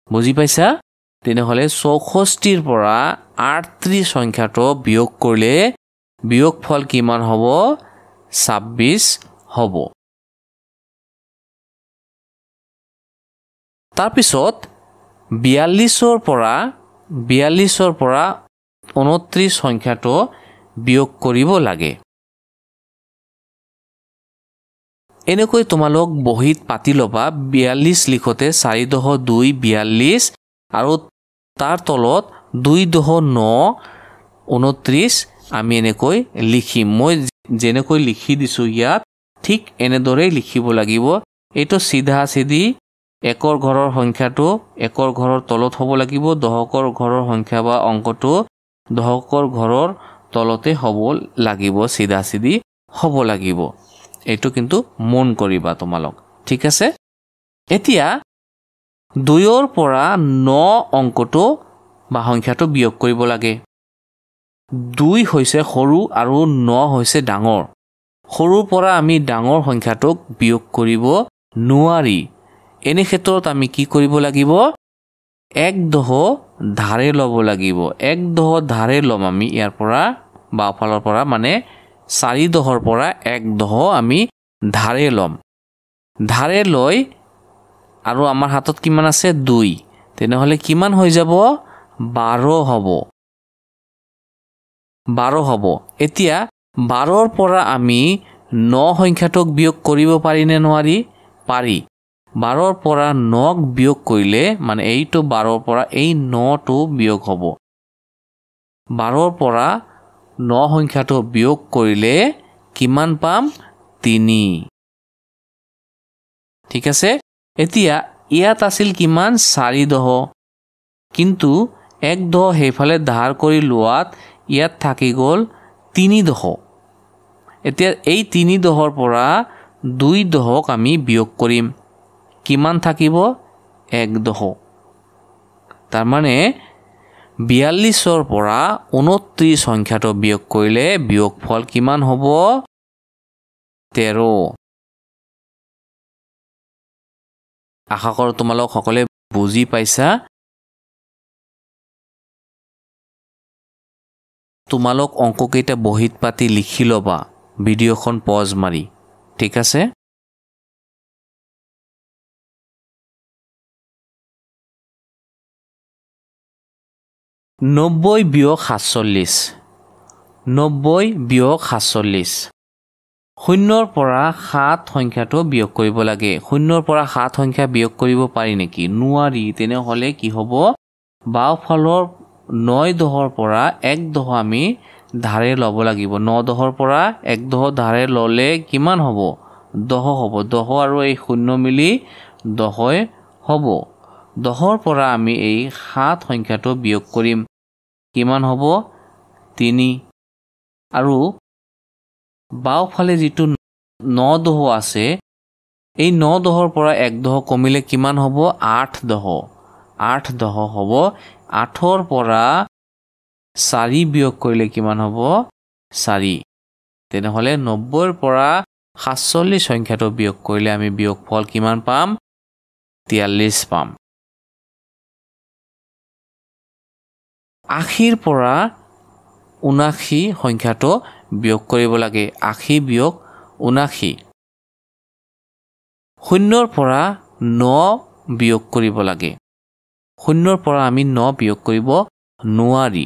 বুজি পাইছা তেনেহলে 64 ৰ পৰা 38 সংখ্যাটো বিয়োগ কৰিলে বিয়োগফল কিমান হ'ব 26 হ'ব তাৰ পিছত 42 ৰ পৰা 29 সংখ্যাটো বিয়োগ কৰিব লাগে এনেকৈ তোমালোক বহিত পাতি লবা 42 লিখোতে 4 2 42 আৰু তাৰ তলত 2 9 29 আমি এনেকৈ লিখিম মই যেনেকৈ লিখি দিছো ইয়াত ঠিক এনেদৰে লিখিব লাগিব এটো সিধা সিধি একৰ ঘৰৰ সংখ্যাটো একৰ ঘৰৰ তলত হ'ব লাগিব দহকৰ ঘৰৰ সংখ্যা বা অংকটো দহকৰ ঘৰৰ তলতে হ'ব লাগিব সিধা সিধি হ'ব লাগিব এইটো কিন্তু মন কৰিবা তোমালোক ঠিক আছে এতিয়া 2ৰ পৰা 9 অংকটো বা সংখ্যাটো বিয়োগ কৰিব লাগে 2 হৈছে সৰু আৰু 9 হৈছে ডাঙৰ সৰুৰ পৰা আমি ডাঙৰ সংখ্যাটোক বিয়োগ কৰিব নোৱাৰি এনে ক্ষেত্ৰত আমি কি কৰিব লাগিব এক দহ ধাৰে ল'ব লাগিব এক দহ ধাৰে ল'ম আমি ইয়াৰ পৰা বাওঁফালৰ পৰা মানে 4 দহৰ পৰা এক দহ আমি ধাৰে ল'ম ধাৰে লৈ আৰু আমাৰ হাতত কিমান আছে 2 তেনেহলে কিমান হৈ যাব 12 হ'ব এতিয়া 12ৰ পৰা আমি 9 সংখ্যাটোক বিয়োগ কৰিব পাৰি নে নোৱাৰি পাৰি 12ৰ পৰা 9ক বিয়োগ কৰিলে মানে এইটো 12ৰ পৰা এই 9টো বিয়োগ হ'ব 12ৰ পৰা 9 সংখ্যাটো বিয়োগ কৰিলে কিমান পাম 3 ঠিক আছে এতিয়া ইয়াত আছিল কিমান 4 দহ কিন্তু এক দহ হেফালে ধাৰ কৰি লোৱাত ইয়াত থাকি গ'ল 3 দহ এতিয়া এই 3 দহৰ পৰা 2 দহক আমি বিয়োগ কৰিম কিমান থাকিব 1 দহ তাৰ মানে 42ৰ পৰা 29 সংখ্যাটো বিয়োগ কৰিলে বিয়োগফল কিমান হ'ব 13 আশা কৰোঁ তোমালোক সকলে বুজি পাইছা তোমালোক অংককেইটা বহিত পাতি লিখি ল'বা ভিডিঅ'খন পজ মাৰি ঠিক আছে 90 বিয়োগ 47 90 বিয়োগ 47 শূন্যৰ পৰা 7 সংখ্যাটো বিয়োগ কৰিব লাগে শূন্যৰ পৰা 7 সংখ্যা বিয়োগ কৰিব পাৰি নেকি নোৱাৰি তেনেহলে কি হ'ব বাওঁফালৰ 9 দহৰ পৰা 1 দহ আমি ধাৰে ল'ব লাগিব 9 দহৰ পৰা 1 দহ ধাৰে ল'লে কিমান হ'ব 10 হ'ব 10 আৰু এই শূন্য মিলি 10 হ'ব 10ৰ পৰা আমি এই 7 সংখ্যাটো বিয়োগ কৰিম কিমান হ'ব 3 আৰু বাওঁফালে যিটো 9 দহ আছে এই 9 দহৰ পৰা 1 দহ কমিলে কিমান হ'ব 8 দহ হ'ব 8ৰ পৰা 4 বিয়োগ কৰিলে কিমান হ'ব 4 তেনেহলে 90ৰ পৰা 47 সংখ্যাটো বিয়োগ কৰিলে আমি বিয়োগফল কিমান পাম 43 পাম 80ৰ পৰা 79 সংখ্যাটো বিয়োগ কৰিব লাগে 80 বিয়োগ 79 শূন্যৰ পৰা 9 বিয়োগ কৰিব লাগে শূন্যৰ পৰা আমি 9 বিয়োগ কৰিব নোৱাৰি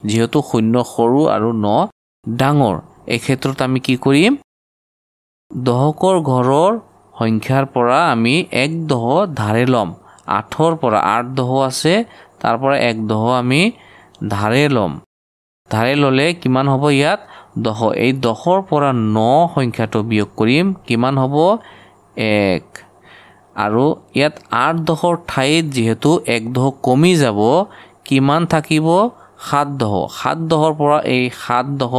যেহেতু শূন্য সৰু আৰু 9 ডাঙৰ এই ক্ষেত্ৰত আমি কি কৰিম দহকৰ ঘৰৰ সংখ্যাৰ পৰা আমি 1 দহ ধাৰে ল'ম 8ৰ পৰা 8 দহ আছে তাৰ পৰা 1 দহ আমি ধাৰে ল'ম ধাৰে ল'লে কিমান হ'ব ইয়াত 10 এই 10ৰ পৰা 9 সংখ্যাটো বিয়োগ কৰিম কিমান হ'ব 1 আৰু ইয়াত 8 দহৰ ঠাইত যেহেতু 1 দহ কমি যাব কিমান থাকিব 7 দহৰ পৰা এই 7 দহ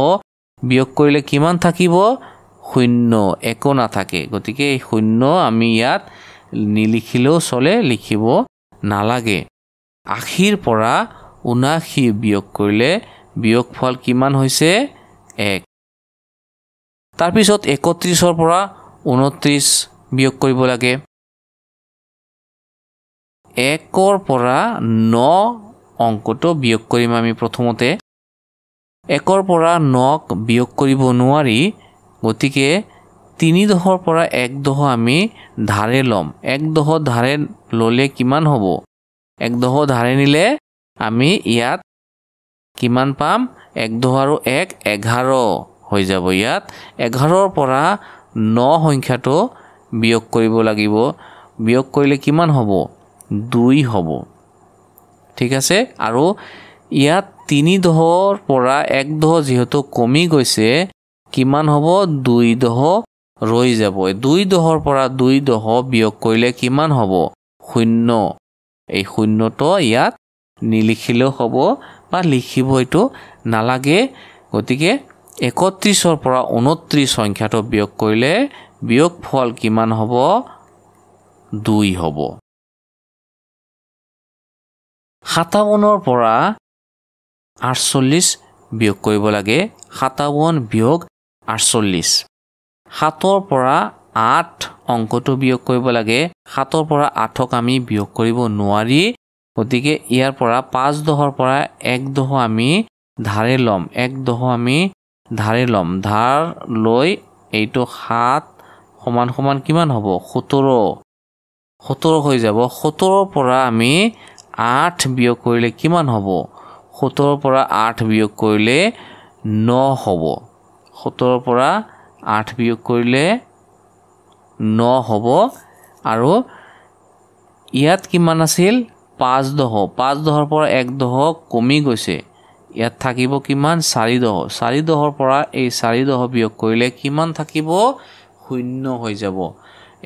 বিয়োগ কৰিলে কিমান থাকিব 0 একো নাথাকে গতিকে এই 0 আমি ইয়াত নিলিখিলেও চলে লিখিব নালাগে 80ৰ পৰা 79 বিয়োগ কৰিলে বিয়োগফল কিমান হৈছে 1 তাৰপিছত 31ৰ পৰা 29 বিয়োগ কৰিব লাগে 1ৰ পৰা 9 অংকটো বিয়োগ কৰিম আমি প্ৰথমতে 1ৰ পৰা 9ক বিয়োগ কৰিব নোৱাৰি গতিকে 3 দহৰ পৰা 1 দহ আমি ধাৰে ল'ম 1 দহ ধাৰে ল'লে কিমান হ'ব 1 দহ ধাৰে নিলে আমি ইয়াত কিমান পাম 1 দহ আৰু 1 11 হৈ যাব ইয়াত 11ৰ পৰা 9 সংখ্যাটো বিয়োগ কৰিব লাগিব বিয়োগ কৰিলে কিমান হ'ব 2 হ'ব ঠিক আছে আৰু ইয়াত 3 দহৰ পৰা 1 দহ যেহেতু কমি গৈছে কিমান হ'ব 2 দহ ৰৈ যাব 2-10 পৰা 2-10 বিয়োগ কৰিলে কিমান হ'ব 0 এই 0 তো ইয়াত নিলিখিলেও হ'ব বা লিখিব এটো নালাগে গতিকে 31 পৰা 29 সংখ্যাটো বিয়োগ কৰিলে বিয়োগফল কিমান হ'ব 2 হ'ব 57 পৰা 48 বিয়োগ কৰিব লাগে 57 বিয়োগ 48 7 পৰা 8 অংকটো বিয়োগ কৰিব লাগে 7 পৰা 8ক আমি বিয়োগ কৰিব নোৱাৰি গতিকে ইয়াৰ পৰা 5-10 পৰা 1-10 আমি ধাৰে লম 1-10 আমি ধাৰে লম ধাৰ লৈ এইটো 7 সমান সমান কিমান হ'ব 17 হৈ যাব 17 পৰা আমি 8 বিয়োগ কৰিলে কিমান হ'ব 17 পৰা 8 বিয়োগ কৰিলে 9 হ'ব 17 পৰা 8 বিয়োগ কৰিলে 9 হ'ব আৰু ইয়াত কিমান আছিল 5-10 পৰা 1-10 কমি গৈছে ইয়াত থাকিব কিমান 4-10 পৰা এই 4-10 বিয়োগ কৰিলে কিমান থাকিব 0 হৈ যাব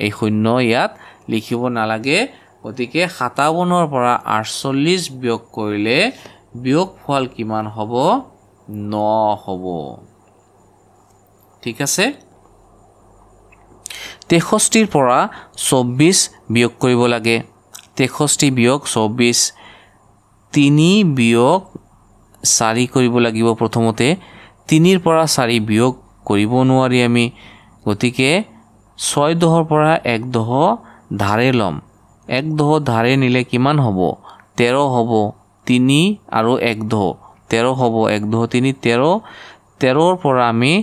এই 0 ইয়াত লিখিব নালাগে গতিকে 57 পৰা 48 বিয়োগ কৰিলে বিয়োগফল কিমান হ'ব 9 হ'ব ঠিক আছে 63 পৰা 24 বিয়োগ কৰিব লাগে 63 বিয়োগ 24 3 বিয়োগ 4 কৰিব লাগিব প্ৰথমতে 3 পৰা 4 বিয়োগ কৰিব নোৱাৰি আমি গতিকে 6-10 পৰা 1-10 ধাৰে লম 1-10 ধাৰে নিলে কিমান হ'ব 13 হ'ব 3 আৰু 1-10 13 হ'ব 1-10 3 13 13 পৰা আমি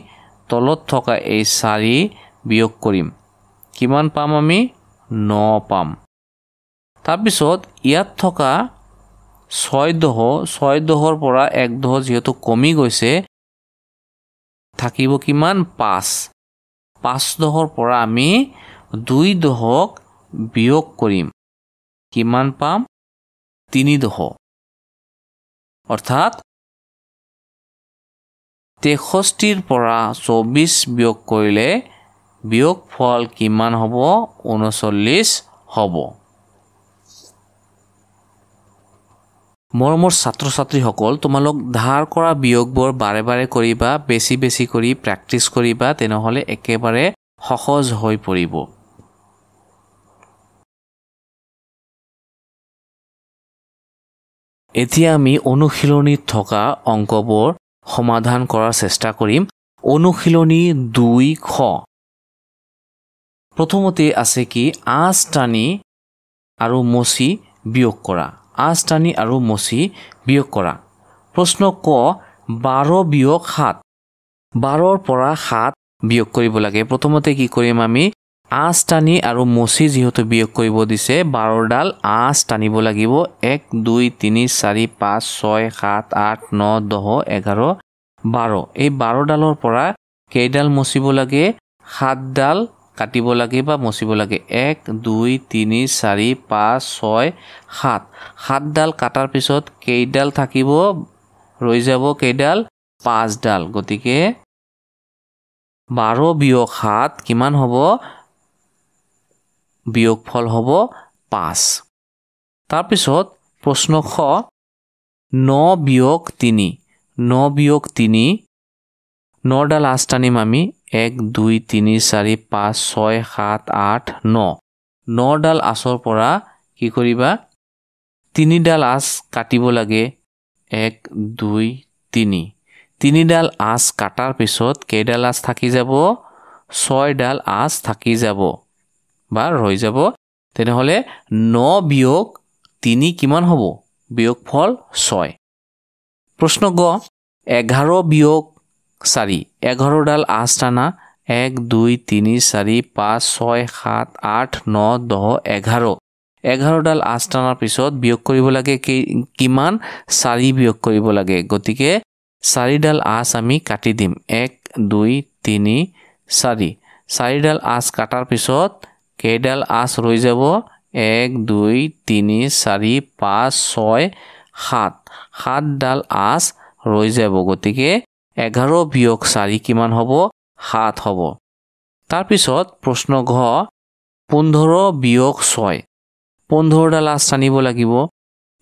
তলত থকা এই 4 বিয়োগ কৰিম কিমান পাম আমি 9 পাম তাৰপিছত ইয়াত থকা 6-10 পৰা 1-10 যেহেতু কমি গৈছে থাকিব কিমান 5-10 পৰা আমি 2-10 বিয়োগ কৰিম কিমান পাম 3-10 অৰ্থাৎ 63 পৰা 24 বিয়োগ কৰিলে বিয়োগফল কিমান হ'ব 39 হ'ব মৰমৰ ছাত্ৰ-ছাত্ৰীসকল তোমালোক ধাৰ কৰা বিয়োগবোৰ বাৰে বাৰে কৰিবা বেছি কৰি প্ৰেক্টিছ কৰিবা তেনেহলে একেবাৰে সহজ হৈ পৰিব এতিয়া আমি অনুশীলনীত থকা অংকবোৰ সমাধান কৰাৰ চেষ্টা কৰিম অনুশীলনী 2 খ প্ৰথমতে আছে কি আঁচ টানি আৰু মচি বিয়োগ কৰা আঁচ টানি আৰু মচি বিয়োগ কৰা প্ৰশ্ন ক 12 বিয়োগ 7 12 পৰা 7 বিয়োগ কৰিব লাগে প্ৰথমতে কি কৰিম আমি আঁচ টানি আৰু মচি যেহেতু বিয়োগ কৰিব দিছে 12 ডাল আঁচ টানিব লাগিব 1 2 3 4 5 6 7 8 9 10 11 12 এই 12 ডালৰ পৰা কেইডাল মচিব লাগে 7 ডাল কাটিব লাগে বা মচিব লাগে 1 2 3 4 5 6 7 7 ডাল কাটাৰ পিছত কেইডাল থাকিব ৰৈ যাব কেইডাল 5 ডাল গতিকে 12 বিয়োগ 7 কিমান হ'ব বিয়োগফল হ'ব 5 তাৰ পিছত প্ৰশ্ন খ 9 বিয়োগ 3 9 বিয়োগ 3 9 ডাল আঁচ টানিম আমি 1 2 3 4 5 6 7 8 9 9 ডাল আঁচৰ পৰা কি কৰিবা 3 ডাল আঁচ কাটিব লাগে 1 2 3 3 ডাল আঁচ কাটাৰ পিছত কেইডাল আঁচ থাকি যাব 6 ডাল আঁচ থাকি যাব বা ৰৈ যাব তেনেহলে 9 বিয়োগ 3 কিমান হ'ব বিয়োগফল 6 প্ৰশ্ন গ 11 বিয়োগ 4 11 ডাল আঁচ টানা 1 2 3 4 5 6 7 8 9 10 11 11 ডাল আঁচ টানাৰ পিছত বিয়োগ কৰিব লাগে কিমান 4 বিয়োগ কৰিব লাগে গতিকে 4 ডাল আঁচ আমি কাটি দিম 1 2 3 4 4 ডাল আঁচ কাটাৰ পিছত কেইডাল আঁচ ৰৈ যাব 1 2 3 4 5 6 7 7 ডাল আঁচ ৰৈ যাব গতিকে 11 বিয়োগ 4 কিমান হ'ব 7 হ'ব তাৰপিছত প্ৰশ্ন ঘ 15 বিয়োগ 6 15ডাল আঁচ টানিব লাগিব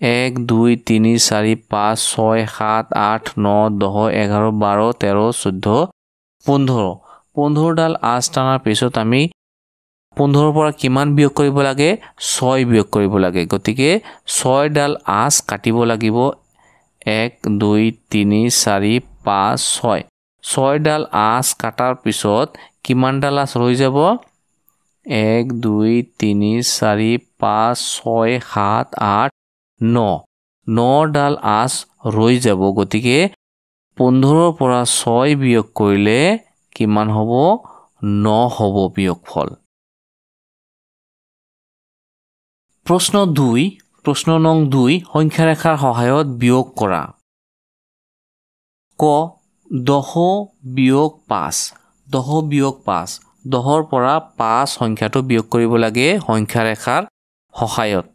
1 2 3 4 5 6 7 8 9 10 11 12 13 14 15 15ডাল আঁচ টানাৰ পিছত আমি 15 পৰা কিমান বিয়োগ কৰিব লাগে 6 বিয়োগ কৰিব লাগে গতিকে 6ডাল আঁচ কাটিব লাগিব 1 2 3 4 5 6 6ডাল আঁচ কাটাৰ পিছত কিমানডাল আঁচ ৰৈ যাব 1 2 3 4 5 6 7 8 9 9ডাল আঁচ ৰৈ যাব গতিকে 15 পৰা 6 বিয়োগ কৰিলে কিমান হ'ব 9 হ'ব বিয়োগফল প্ৰশ্ন 2 প্ৰশ্ন নং 2 সংখ্যা ৰেখাৰ সহায়ত বিয়োগ কৰা ক 10 বিয়োগ 5 10 বিয়োগ 5 10ৰ পৰা 5 সংখ্যাটো বিয়োগ কৰিব লাগে সংখ্যা ৰেখাৰ সহায়ত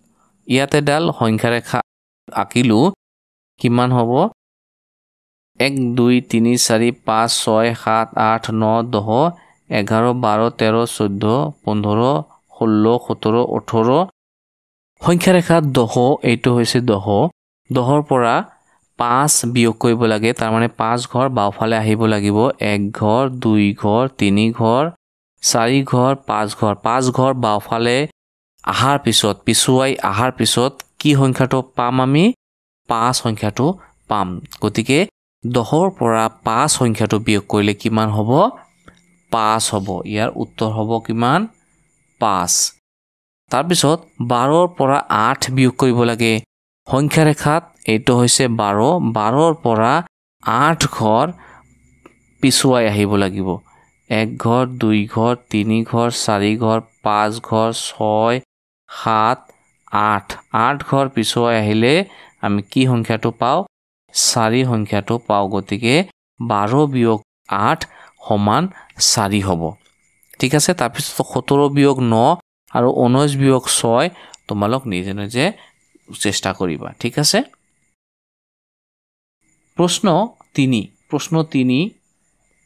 ইয়াতে ডাল সংখ্যা ৰেখা আঁকিলো কিমান হ'ব 1 2 3 4 5 6 7 8 9 10 11 12 13 14 15 16 17 18 সংখ্যা ৰেখা 10 এইটো হৈছে 10 10ৰ পৰা 5 বিয়োগ কৰিব লাগে তাৰ মানে 5 ঘৰ বাওফালে আহিব লাগিব 1 ঘৰ 2 ঘৰ 3 ঘৰ 4 ঘৰ 5 ঘৰ 5 ঘৰ বাওফালে আহাৰ পিছত পিছুৱাই আহাৰ পিছত কি সংখ্যাটো পাম আমি 5 সংখ্যাটো পাম গতিকে 10ৰ পৰা 5 সংখ্যাটো বিয়োগ কৰিলে কিমান হ'ব 5 হ'ব ইয়াৰ উত্তৰ হ'ব কিমান 5 তাৰপিছত 12ৰ পৰা 8 বিয়োগ কৰিব লাগে সংখ্যা ৰেখাত এইটো হৈছে 12 12ৰ পৰা 8 ঘৰ পিছুৱাই আহিব লাগিব 1 ঘৰ 2 ঘৰ 3 ঘৰ 4 ঘৰ 5 ঘৰ 6 7 8 8 ঘৰ পিছুৱাই আহিলে আমি কি সংখ্যাটো পাওঁ 4 সংখ্যাটো পাওঁ গতিকে 12 বিয়োগ 8 সমান 4 হ'ব ঠিক আছে তাৰপিছত 17 বিয়োগ 9 আৰু 19 বিয়োগ 6 তোমালোক নিজে নিজে চেষ্টা কৰিবা ঠিক আছে প্ৰশ্ন 3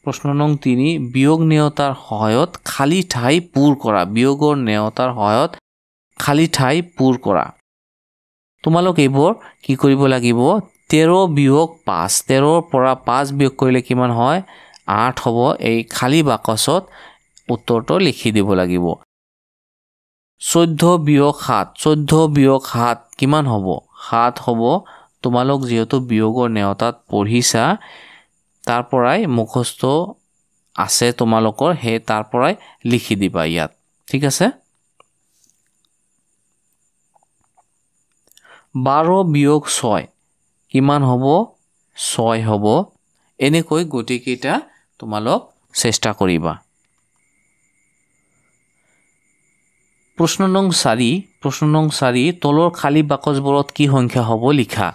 প্ৰশ্ন নং 3 বিয়োগ নেওতাৰ সহায়ত খালী ঠাই পূৰ কৰা বিয়োগৰ নেওতাৰ সহায়ত খালী ঠাই পূৰ কৰা তোমালোক এইবোৰ কি কৰিব লাগিব 13 বিয়োগ 5 13ৰ পৰা 5 বিয়োগ কৰিলে কিমান হয় 8 হ'ব এই খালী বাকচত উত্তৰটো লিখি দিব লাগিব 14 বিয়োগ 7 14 বিয়োগ 7 কিমান হ'ব 7 হ'ব তোমালোক যেহেতু বিয়োগৰ নেওতাত পঢ়িছা তাৰ পৰাই মুখস্থ আছে তোমালোকৰ হে তাৰ পৰাই লিখি দিবা ইয়াত ঠিক আছে 12 বিয়োগ 6 কিমান হ'ব 6 হ'ব এনেকৈ গতিকেইটা তোমালোক চেষ্টা কৰিবা প্ৰশ্ন নং 4 তলৰ খালী বাকচবোৰত কি সংখ্যা হ'ব লিখা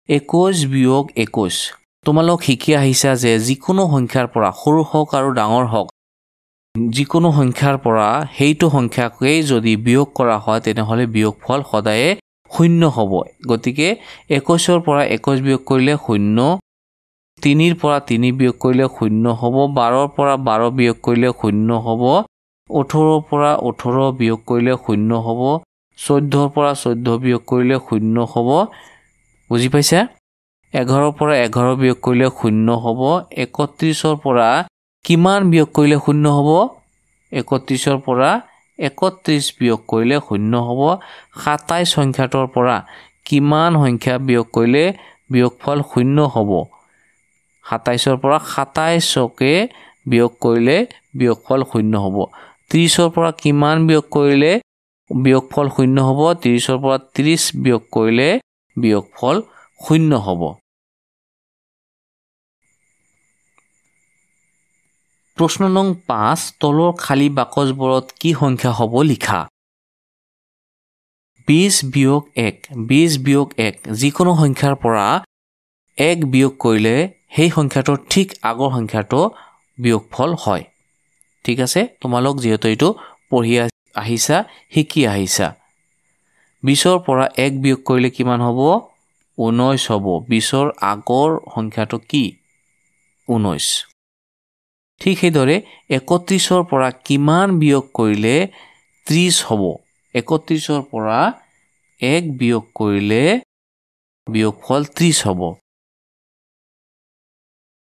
21 বিয়োগ 21 তোমালোক শিকি আহিছা যে যিকোনো সংখ্যাৰ পৰা সৰু হওক আৰু ডাঙৰ হওক যিকোনো সংখ্যাৰ পৰা সেইটো সংখ্যাকেই যদি বিয়োগ কৰা হয় তেনেহ'লে বিয়োগফল সদায়ে 0 হ'ব গতিকে 21ৰ পৰা 21 বিয়োগ কৰিলে 0 3ৰ পৰা 3 বিয়োগ কৰিলে 0 হ'ব 12ৰ পৰা 12 বিয়োগ কৰিলে 0 হ'ব 18ৰ পৰা 18 বিয়োগ কৰিলে 0 হ'ব 14ৰ পৰা 14 বিয়োগ কৰিলে 0 হ'ব বুজি পাইছা 11ৰ পৰা 11 বিয়োগ কৰিলে 0 হ'ব 31ৰ পৰা কিমান বিয়োগ কৰিলে 0 হ'ব 31ৰ পৰা 31 বিয়োগ কৰিলে 0 হ'ব 27 সংখ্যাটোৰ পৰা কিমান সংখ্যা বিয়োগ কৰিলে বিয়োগফল 0 হ'ব 27ৰ পৰা 27কে বিয়োগ কৰিলে বিয়োগফল 0 হ'ব 30ৰ পৰা কিমান বিয়োগ কৰিলে বিয়োগফল 0 হ'ব 30ৰ পৰা 30 বিয়োগ কৰিলে বিয়োগফল 0 হ'ব প্ৰশ্ন নং 5 তলৰ খালী বাকচবোৰত কি সংখ্যা হ'ব লিখা 20 বিয়োগ 1 যিকোনো সংখ্যাৰ পৰা 1 বিয়োগ কৰিলে সেই সংখ্যাটোৰ ঠিক আগৰ সংখ্যাটো বিয়োগফল হয় ঠিক আছে তোমালোক যেহেতু এইটো পঢ়ি আহিছা শিকি আহিছা 20ৰ পৰা 1 বিয়োগ কৰিলে কিমান হ'ব 19 হ'ব 20ৰ আগৰ সংখ্যাটো কি 19 ঠিক সেইদৰে 31ৰ পৰা কিমান বিয়োগ কৰিলে 30 হ'ব 31ৰ পৰা 1 বিয়োগ কৰিলে বিয়োগফল 30 হ'ব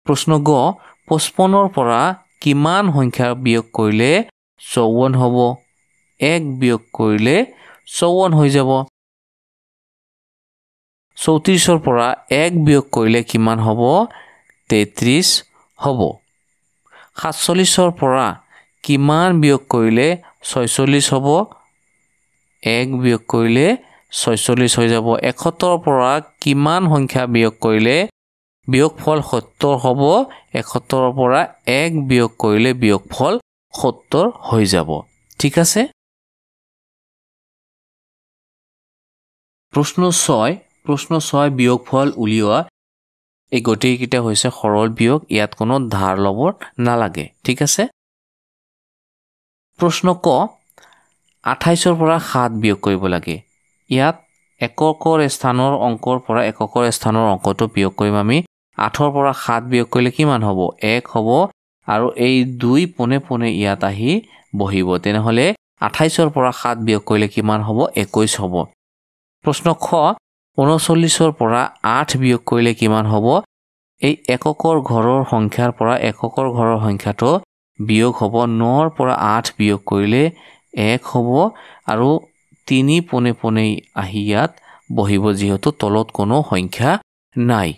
প্ৰশ্ন গ 55ৰ পৰা কিমান সংখ্যা বিয়োগ কৰিলে 54 হ'ব 1 বিয়োগ কৰিলে 54 হৈ যাব 34ৰ পৰা 1 বিয়োগ কৰিলে কিমান হ'ব 33 হ'ব 47ৰ পৰা কিমান বিয়োগ কৰিলে 46 হ'ব 1 বিয়োগ কৰিলে 46 হৈ যাব 71ৰ পৰা কিমান সংখ্যা বিয়োগ কৰিলে বিয়োগফল 70 হ'ব 71ৰ পৰা 1 বিয়োগ কৰিলে বিয়োগফল 70 হৈ যাব ঠিক আছে প্ৰশ্ন 6 বিয়োগফল উলিওৱা এই গতিকেইটা হৈছে সৰল বিয়োগ ইয়াত কোনো ধাৰ ল'ব নালাগে ঠিক আছে প্ৰশ্ন ক 28ৰ পৰা 7 বিয়োগ কৰিব লাগে ইয়াত এককৰ স্থানৰ অংকৰ পৰা এককৰ স্থানৰ অংকটো বিয়োগ কৰিম আমি 8ৰ পৰা 7 বিয়োগ কৰিলে কিমান হ'ব 1 হ'ব আৰু এই 2 পোনে পোনে ইয়াত আহি বহিব তেনেহলে 28ৰ পৰা 7 বিয়োগ কৰিলে কিমান হ'ব 21 হ'ব প্ৰশ্ন খ 39ৰ পৰা 8 বিয়োগ কৰিলে কিমান হ'ব এই এককৰ ঘৰৰ সংখ্যাৰ পৰা এককৰ ঘৰৰ সংখ্যাটো বিয়োগ হ'ব 9ৰ পৰা 8 বিয়োগ কৰিলে 1 হ'ব আৰু 3 পোনে পোনে আহি ইয়াত বহিব যিহেতু তলত কোনো সংখ্যা নাই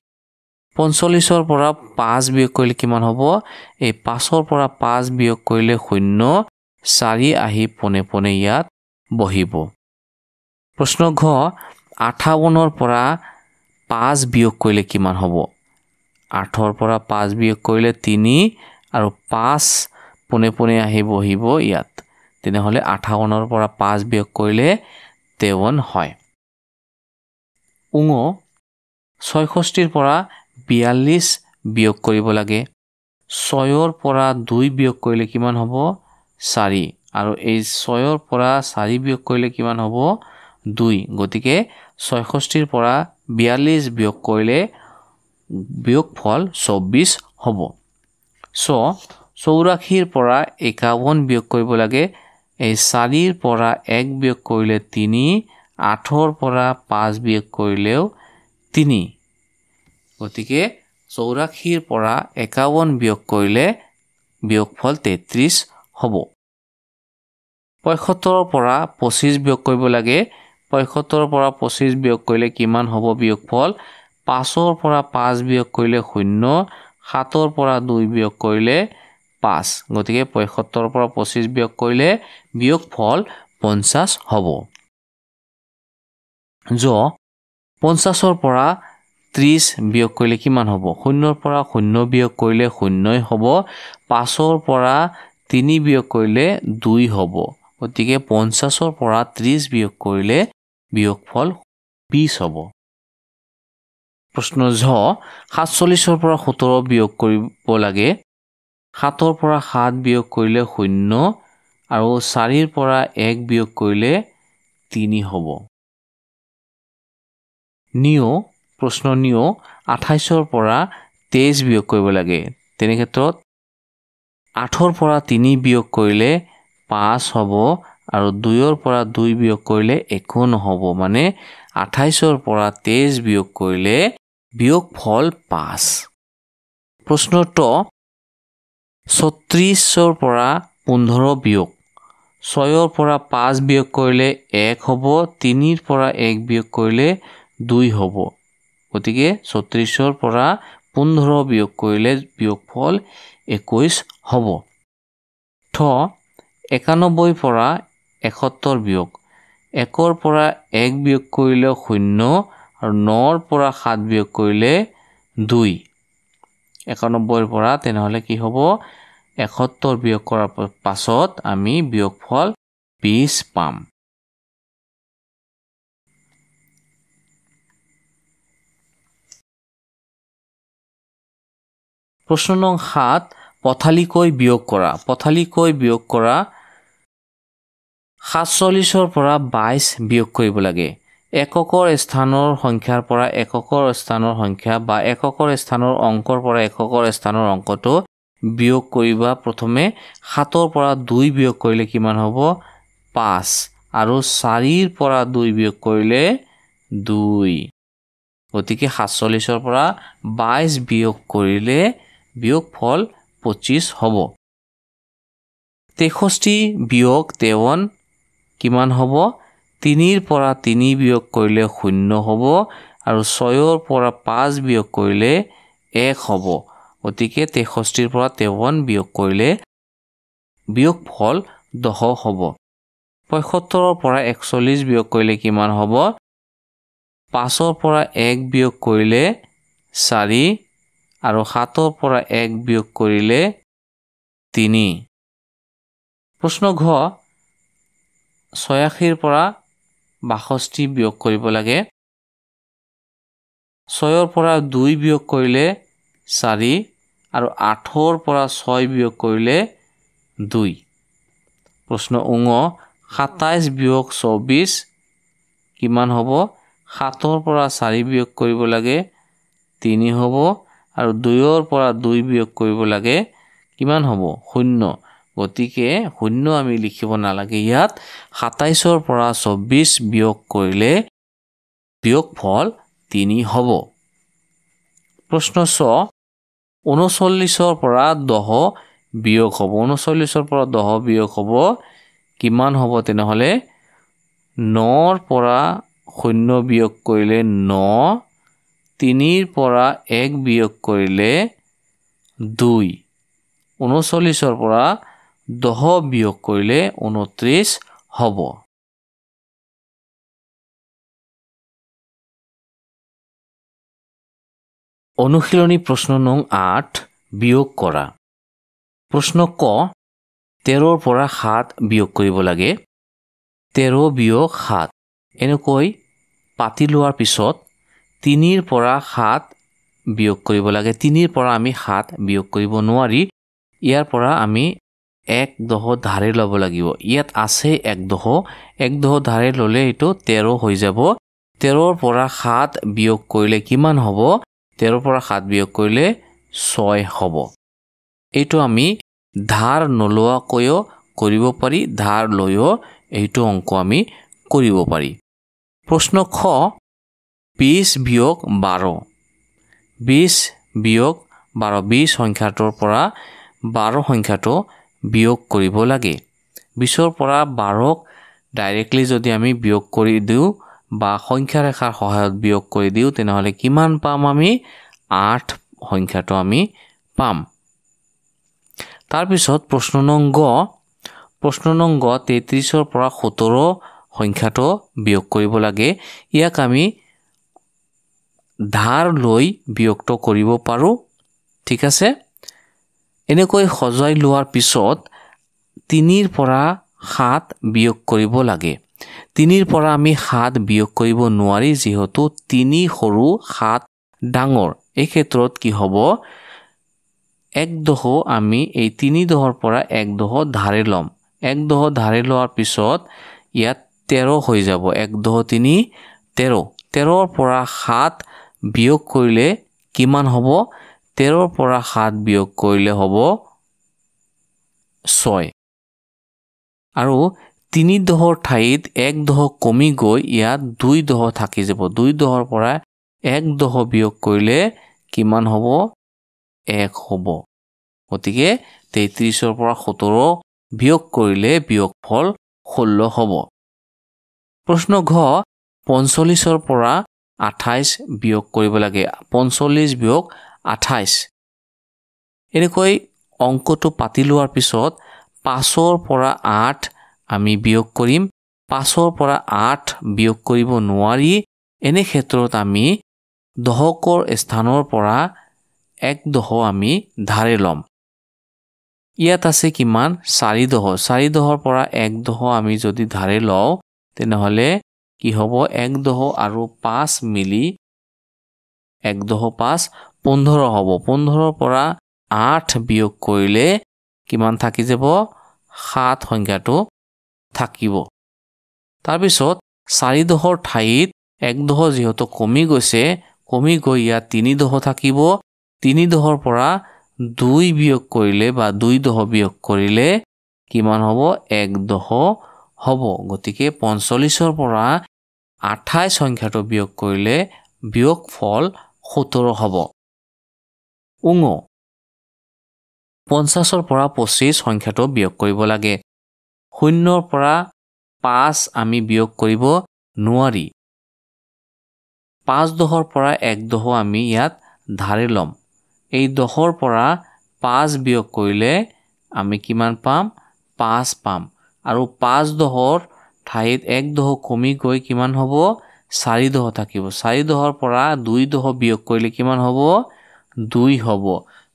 45ৰ পৰা 5 বিয়োগ কৰিলে কিমান হ'ব এই 5ৰ পৰা 5 বিয়োগ কৰিলে 0 4 আহি পোনে পোনে ইয়াত বহিব প্ৰশ্ন ঘ 58ৰ পৰা 5 বিয়োগ কৰিলে কিমান হ'ব 8ৰ পৰা 5 বিয়োগ কৰিলে 3 আৰু 5 পোনে পোনে আহি বহিব ইয়াত তেনেহলে 58ৰ পৰা 5 বিয়োগ কৰিলে 53 হয় উঙ 66ৰ পৰা 42 বিয়োগ কৰিব লাগে 6ৰ পৰা 2 বিয়োগ কৰিলে কিমান হ'ব 4 আৰু এই 6ৰ পৰা 4 বিয়োগ কৰিলে কিমান হ'ব 2 গতিকে 66ৰ পৰা 42 বিয়োগ কৰিলে বিয়োগফল 24 হ'ব 84ৰ পৰা 51 বিয়োগ কৰিব লাগে এই 4ৰ পৰা 1 বিয়োগ কৰিলে 3 8ৰ পৰা 5 বিয়োগ কৰিলেও 3 গতিকে 84ৰ পৰা 51 বিয়োগ কৰিলে বিয়োগফল 33 হ'ব 75ৰ পৰা 25 বিয়োগ কৰিব লাগে 75ৰ পৰা 25 বিয়োগ কৰিলে কিমান হ'ব বিয়োগফল 5ৰ পৰা 5 বিয়োগ কৰিলে 0 7ৰ পৰা 2 বিয়োগ কৰিলে 5 গতিকে 75ৰ পৰা 25 বিয়োগ কৰিলে বিয়োগফল 50 হ'ব জ 50ৰ পৰা 30 বিয়োগ কৰিলে কিমান হ'ব 0ৰ পৰা 0 বিয়োগ কৰিলে 0ই হ'ব 5ৰ পৰা 3 বিয়োগ কৰিলে 2 হ'ব গতিকে 50ৰ পৰা 30 বিয়োগ কৰিলে বিয়োগফল 20 হ'ব প্ৰশ্ন ঝ 47ৰ পৰা 17 বিয়োগ কৰিব লাগে 7ৰ পৰা 7 বিয়োগ কৰিলে 0 আৰু 4ৰ পৰা 1 বিয়োগ কৰিলে 3 হ'ব নিও প্ৰশ্ন নিও 28ৰ পৰা 23 বিয়োগ কৰিব লাগে তেনে ক্ষেত্ৰত 8ৰ পৰা 3 বিয়োগ কৰিলে 5 হ'ব আৰু 2ৰ পৰা 2 বিয়োগ কৰিলে একো নহ'ব মানে 28ৰ পৰা 23 বিয়োগ কৰিলে বিয়োগফল 5 প্ৰশ্ন ট 36ৰ পৰা 15 বিয়োগ 6ৰ পৰা 5 বিয়োগ কৰিলে 1 হ'ব 3ৰ পৰা 1 বিয়োগ কৰিলে 2 হ'ব গতিকে 36ৰ পৰা 15 বিয়োগ কৰিলে বিয়োগফল 21 হ'ব ঠ 91 পৰা 71 বিয়োগ 1ৰ পৰা 1 বিয়োগ কৰিলে 0 আৰু 9ৰ পৰা 7 বিয়োগ কৰিলে 2 91ৰ পৰা তেনেহলে কি হ'ব 71 বিয়োগ কৰাৰ পাছত আমি বিয়োগফল 20 পাম প্ৰশ্ন নং 7 পথালিকৈ বিয়োগ কৰা 47ৰ পৰা 22 বিয়োগ কৰিব লাগে এককৰ স্থানৰ সংখ্যাৰ পৰা এককৰ স্থানৰ সংখ্যা বা এককৰ স্থানৰ অংকৰ পৰা এককৰ স্থানৰ অংকটো বিয়োগ কৰিবা প্ৰথমে 7ৰ পৰা 2 বিয়োগ কৰিলে কিমান হ'ব 5 আৰু 4ৰ পৰা 2 বিয়োগ কৰিলে 2 গতিকে 47ৰ পৰা 22 বিয়োগ কৰিলে বিয়োগফল 25 হ'ব 63 বিয়োগ 53 কিমান হ'ব 3ৰ পৰা 3 বিয়োগ কৰিলে 0 হ'ব আৰু 6ৰ পৰা 5 বিয়োগ কৰিলে 1 হ'ব গতিকে 63ৰ পৰা 53 বিয়োগ কৰিলে বিয়োগফল 10 হ'ব 75ৰ পৰা 41 বিয়োগ কৰিলে কিমান হ'ব 5ৰ পৰা 1 বিয়োগ কৰিলে 4 আৰু 7ৰ পৰা 1 বিয়োগ কৰিলে 3 প্ৰশ্ন ঘ 86ৰ পৰা 62 বিয়োগ কৰিব লাগে 6ৰ পৰা 2 বিয়োগ কৰিলে 4 আৰু 8ৰ পৰা 6 বিয়োগ কৰিলে 2 প্ৰশ্ন উঙ 27 বিয়োগ 24 কিমান হ'ব 7ৰ পৰা 4 বিয়োগ কৰিব লাগে 3 হ'ব আৰু 2ৰ পৰা 2 বিয়োগ কৰিব লাগে কিমান হ'ব 0 গতিকে 0 আমি লিখিব নালাগে ইয়াত 27ৰ পৰা 24 বিয়োগ কৰিলে বিয়োগফল 3 হ'ব প্ৰশ্ন ছ 39ৰ পৰা 10 বিয়োগ হ'ব 39ৰ পৰা 10 বিয়োগ হ'ব কিমান হ'ব তেনেহলে 9ৰ পৰা 0 বিয়োগ কৰিলে 9 3ৰ পৰা 1 বিয়োগ কৰিলে 2 39ৰ পৰা 10 বিয়োগ কৰিলে 29 হ'ব অনুশীলনী প্ৰশ্ন নং 8 বিয়োগ কৰা প্ৰশ্ন ক 13ৰ পৰা 7 বিয়োগ কৰিব লাগে 13 বিয়োগ 7 এনেকৈ পাতি লোৱাৰ পিছত 3ৰ পৰা 7 বিয়োগ কৰিব লাগে 3ৰ পৰা আমি 7 বিয়োগ কৰিব নোৱাৰি ইয়াৰ পৰা আমি 1 ধাৰে ল'ব লাগিব ইয়াত আছে 1 ধাৰে ল'লে এইটো 13 হৈ যাব 13ৰ পৰা 7 বিয়োগ কৰিলে কিমান হ'ব 13ৰ পৰা 7 বিয়োগ কৰিলে 6 হ'ব এইটো আমি ধাৰ নলোৱাকৈও কৰিব পাৰি ধাৰ লৈও এইটো অংক আমি কৰিব পাৰি প্ৰশ্ন খ 20 বিয়োগ 12 20 বিয়োগ 12 20 সংখ্যাটোৰ পৰা 12 সংখ্যাটো বিয়োগ কৰিব লাগে 20ৰ পৰা 12ক ডাইৰেক্টলি যদি আমি বিয়োগ কৰি দিও বা সংখ্যা ৰেখাৰ সহায়ত বিয়োগ কৰি দিও তেনেহলে কিমান পাম আমি 8 সংখ্যাটো আমি পাম তাৰ পিছত প্ৰশ্ন নং গ 33ৰ পৰা 17 সংখ্যাটো বিয়োগ কৰিব লাগে ইয়াক আমি ধাৰ লৈ বিয়োগটো কৰিব পাৰো ঠিক আছে এনেকৈ সজাই লোৱাৰ পিছত 3ৰ পৰা 7 বিয়োগ কৰিব লাগে 3ৰ পৰা আমি 7 বিয়োগ কৰিব নোৱাৰি যেহেতু 3 সৰু 7 ডাঙৰ এই ক্ষেত্ৰত কি হ'ব 1 আমি এই 3 পৰা 1 ধাৰে লম 1 ধাৰে লোৱাৰ পিছত ইয়াত 13 হৈ যাব 1 3 13 13ৰ পৰা 7 বিয়োগ কৰিলে কিমান হ'ব 13ৰ পৰা 7 বিয়োগ কৰিলে হ'ব 6 আৰু 3 ঠাইত 1 কমি গৈ ইয়াত 2 থাকি যাব 2ৰ পৰা 1 বিয়োগ কৰিলে কিমান হ'ব 1 হ'ব গতিকে 33ৰ পৰা 17 বিয়োগ কৰিলে বিয়োগফল 16 হ'ব প্ৰশ্ন ঘ 45ৰ পৰা 28 বিয়োগ কৰিব লাগে 45 বিয়োগ 28 এনেকৈ অংকটো পাতি লোৱাৰ পিছত 5ৰ পৰা 8 আমি বিয়োগ কৰিম 5ৰ পৰা 8 বিয়োগ কৰিব নোৱাৰি এনে ক্ষেত্ৰত আমি দহকৰ স্থানৰ পৰা 1 আমি ধাৰে লম ইয়াত আছে কিমান 4 পৰা 1 আমি যদি ধাৰে লওঁ তেনেহলে কি হ'ব 1 আৰু 5 মিলি 1 5 15 হ'ব 15ৰ পৰা 8 বিয়োগ কৰিলে কিমান থাকি যাব 7 সংখ্যাটো থাকিব তাৰ পিছত 4 ঠাইত 1 যেহেতু কমি গৈছে কমি গৈ ইয়াত 3 থাকিব 3 পৰা 2 বিয়োগ কৰিলে বা 2 বিয়োগ কৰিলে কিমান হ'ব 1 হ'ব গতিকে 45 পৰা 28 সংখ্যাটো বিয়োগ কৰিলে বিয়োগফল 17 হ'ব উঙ 50 পৰা 25 সংখ্যাটো বিয়োগ কৰিব লাগে 0 পৰা 5 আমি বিয়োগ কৰিব নোৱাৰি 5 পৰা 1 আমি ইয়াত ধাৰি লম এই 10 পৰা 5 বিয়োগ কৰিলে আমি কিমান পাম 5 পাম আৰু 5 ঠাইত 1 কমি গৈ কিমান হ'ব 4 থাকিব 4 পৰা 2 বিয়োগ কৰিলে কিমান হ'ব 2 হ'ব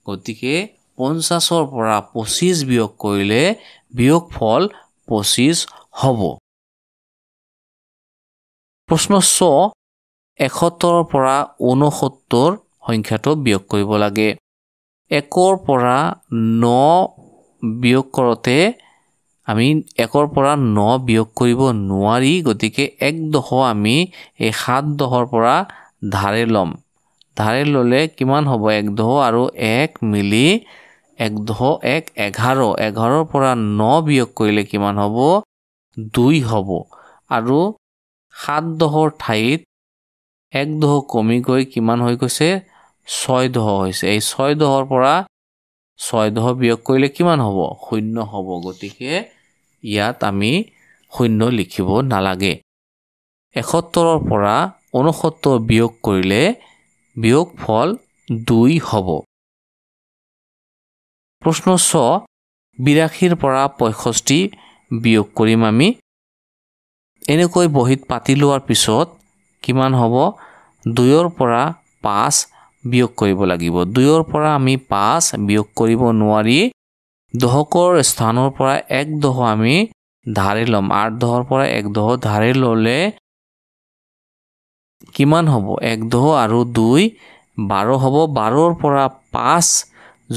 গতিকে 50 পৰা 25 বিয়োগ কৰিলে বিয়োগফল 25 হ'ব প্ৰশ্ন 6 71 পৰা 69 সংখ্যাটো বিয়োগ কৰিব লাগে 1 পৰা 9 বিয়োগ কৰোতে আমি 1 পৰা 9 বিয়োগ কৰিব নোৱাৰি গতিকে 1 আমি এই 7 পৰা ধাৰে লম ধাৰে ললে কিমান হ'ব 1 আৰু 1 মিলি 1 11 11 পৰা 9 বিয়োগ কৰিলে কিমান হ'ব 2 হ'ব আৰু 7 ঠাইত 1 কমি গৈ কিমান হৈ গৈছে 6 হৈছে এই 6 পৰা 6 বিয়োগ কৰিলে কিমান হ'ব 0 হ'ব গতিকে ইয়াত আমি 0 লিখিব নালাগে 71 পৰা 69 বিয়োগ কৰিলে বিয়োগফল 2 হ'ব প্ৰশ্ন 6 82 পৰা 65 বিয়োগ কৰিম আমি এনেকৈ বহিত পাতি লোৱাৰ পিছত কিমান হ'ব 2 পৰা 5 বিয়োগ কৰিব লাগিব 2 পৰা আমি 5 বিয়োগ কৰিব নোৱাৰি দহকৰ স্থানৰ পৰা 1 আমি ধাৰি লম 8 পৰা 1 ধাৰি ললে কিমান হ'ব 1 আৰু 2 12 হ'ব 12 পৰা 5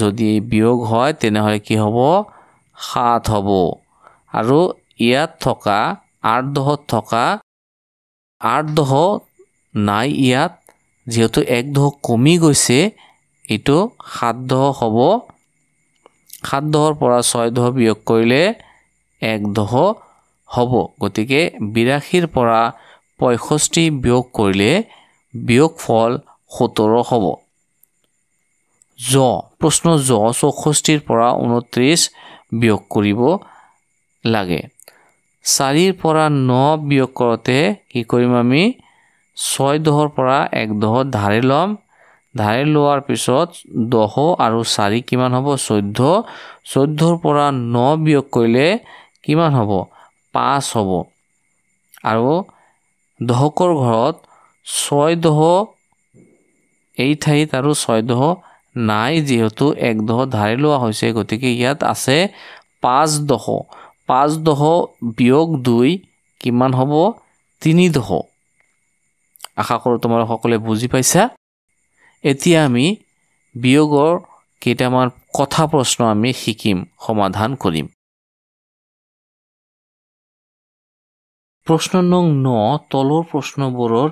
যদি বিয়োগ হয় তেনেহলে কি হ'ব 7 হ'ব আৰু ইয়াত থকা 8 থকা 8 নাই ইয়াত যেহেতু 1 কমি গৈছে এটো 7 হ'ব 7 পৰা 6 বিয়োগ কৰিলে 1 হ'ব গতিকে 82 পৰা 65 বিয়োগ কৰিলে বিয়োগফল 17 হ'ব প্ৰশ্ন 64 পৰা 29 বিয়োগ কৰিব লাগে 4 পৰা 9 বিয়োগ কৰোতে কি কৰিম আমি 6 পৰা 1 ধাৰি লম ধাৰি লোৱাৰ পিছত 10 আৰু 4 কিমান হ'ব 14 পৰা 9 বিয়োগ কৰিলে কিমান হ'ব 5 হ'ব আৰু দহকৰ ঘৰত 6 এই ঠাইত আৰু 6 নাই যেহেতু 1 ধাৰি লোৱা হৈছে গতিকে ইয়াত আছে 5 বিয়োগ 2 কিমান হ'ব 3 আশা কৰোঁ তোমালোক সকলোৱে বুজি পাইছা এতিয়া আমি বিয়োগৰ কেইটামান কথা প্ৰশ্ন আমি শিকিম সমাধান কৰিম প্ৰশ্ন নং 9 তলৰ প্ৰশ্নবোৰৰ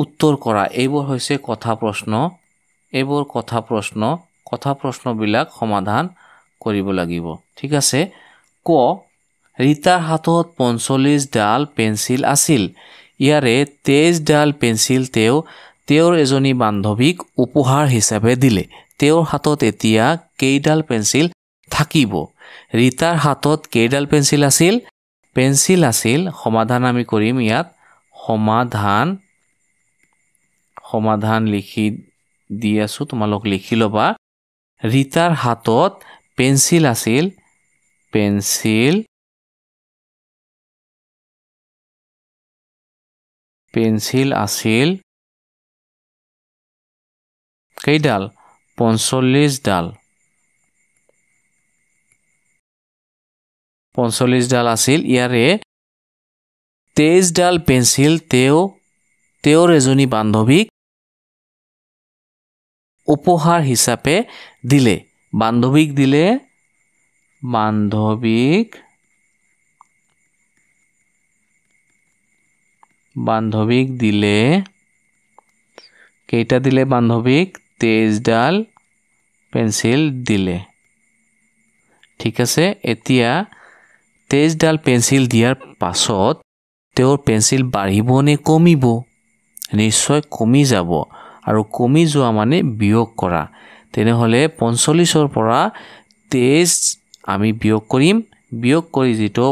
উত্তৰ কৰা এইবোৰ হৈছে কথা প্ৰশ্ন এইবোৰ কথা প্ৰশ্নবিলাক সমাধান কৰিব লাগিব ঠিক আছে ক ৰীতাৰ হাতত 45 ডাল পেন্সিল আছিল ইয়াৰে 23 ডাল পেন্সিল তেওঁৰ এজনী বান্ধৱীক উপহাৰ হিচাপে দিলে তেওঁৰ হাতত এতিয়া কেইডাল পেন্সিল থাকিব ৰীতাৰ হাতত কেইডাল পেন্সিল আছিল সমাধান আমি কৰিম ইয়াত সমাধান লিখি দি আছো তোমালোক লিখি লবা ৰীতাৰ হাতত পেন্সিল আছিল কেইডাল 45 ডাল আছিল ইয়াৰে 23 ডাল পেন্সিল তেওঁৰ এজনী বান্ধৱীক উপহাৰ হিচাপে দিলে বান্ধৱীক দিলে কেইটা দিলে বান্ধৱীক 23 ডাল পেন্সিল দিলে ঠিক আছে এতিয়া 23 ডাল পেন্সিল দিয়াৰ পাছত তেওঁৰ পেন্সিল বাঢ়িব নে কমিব নিশ্চয় কমি যাব আৰু কমি যোৱা মানে বিয়োগ কৰা তেনেহলে 45 পৰা 23 আমি বিয়োগ কৰিম বিয়োগ কৰি যেটো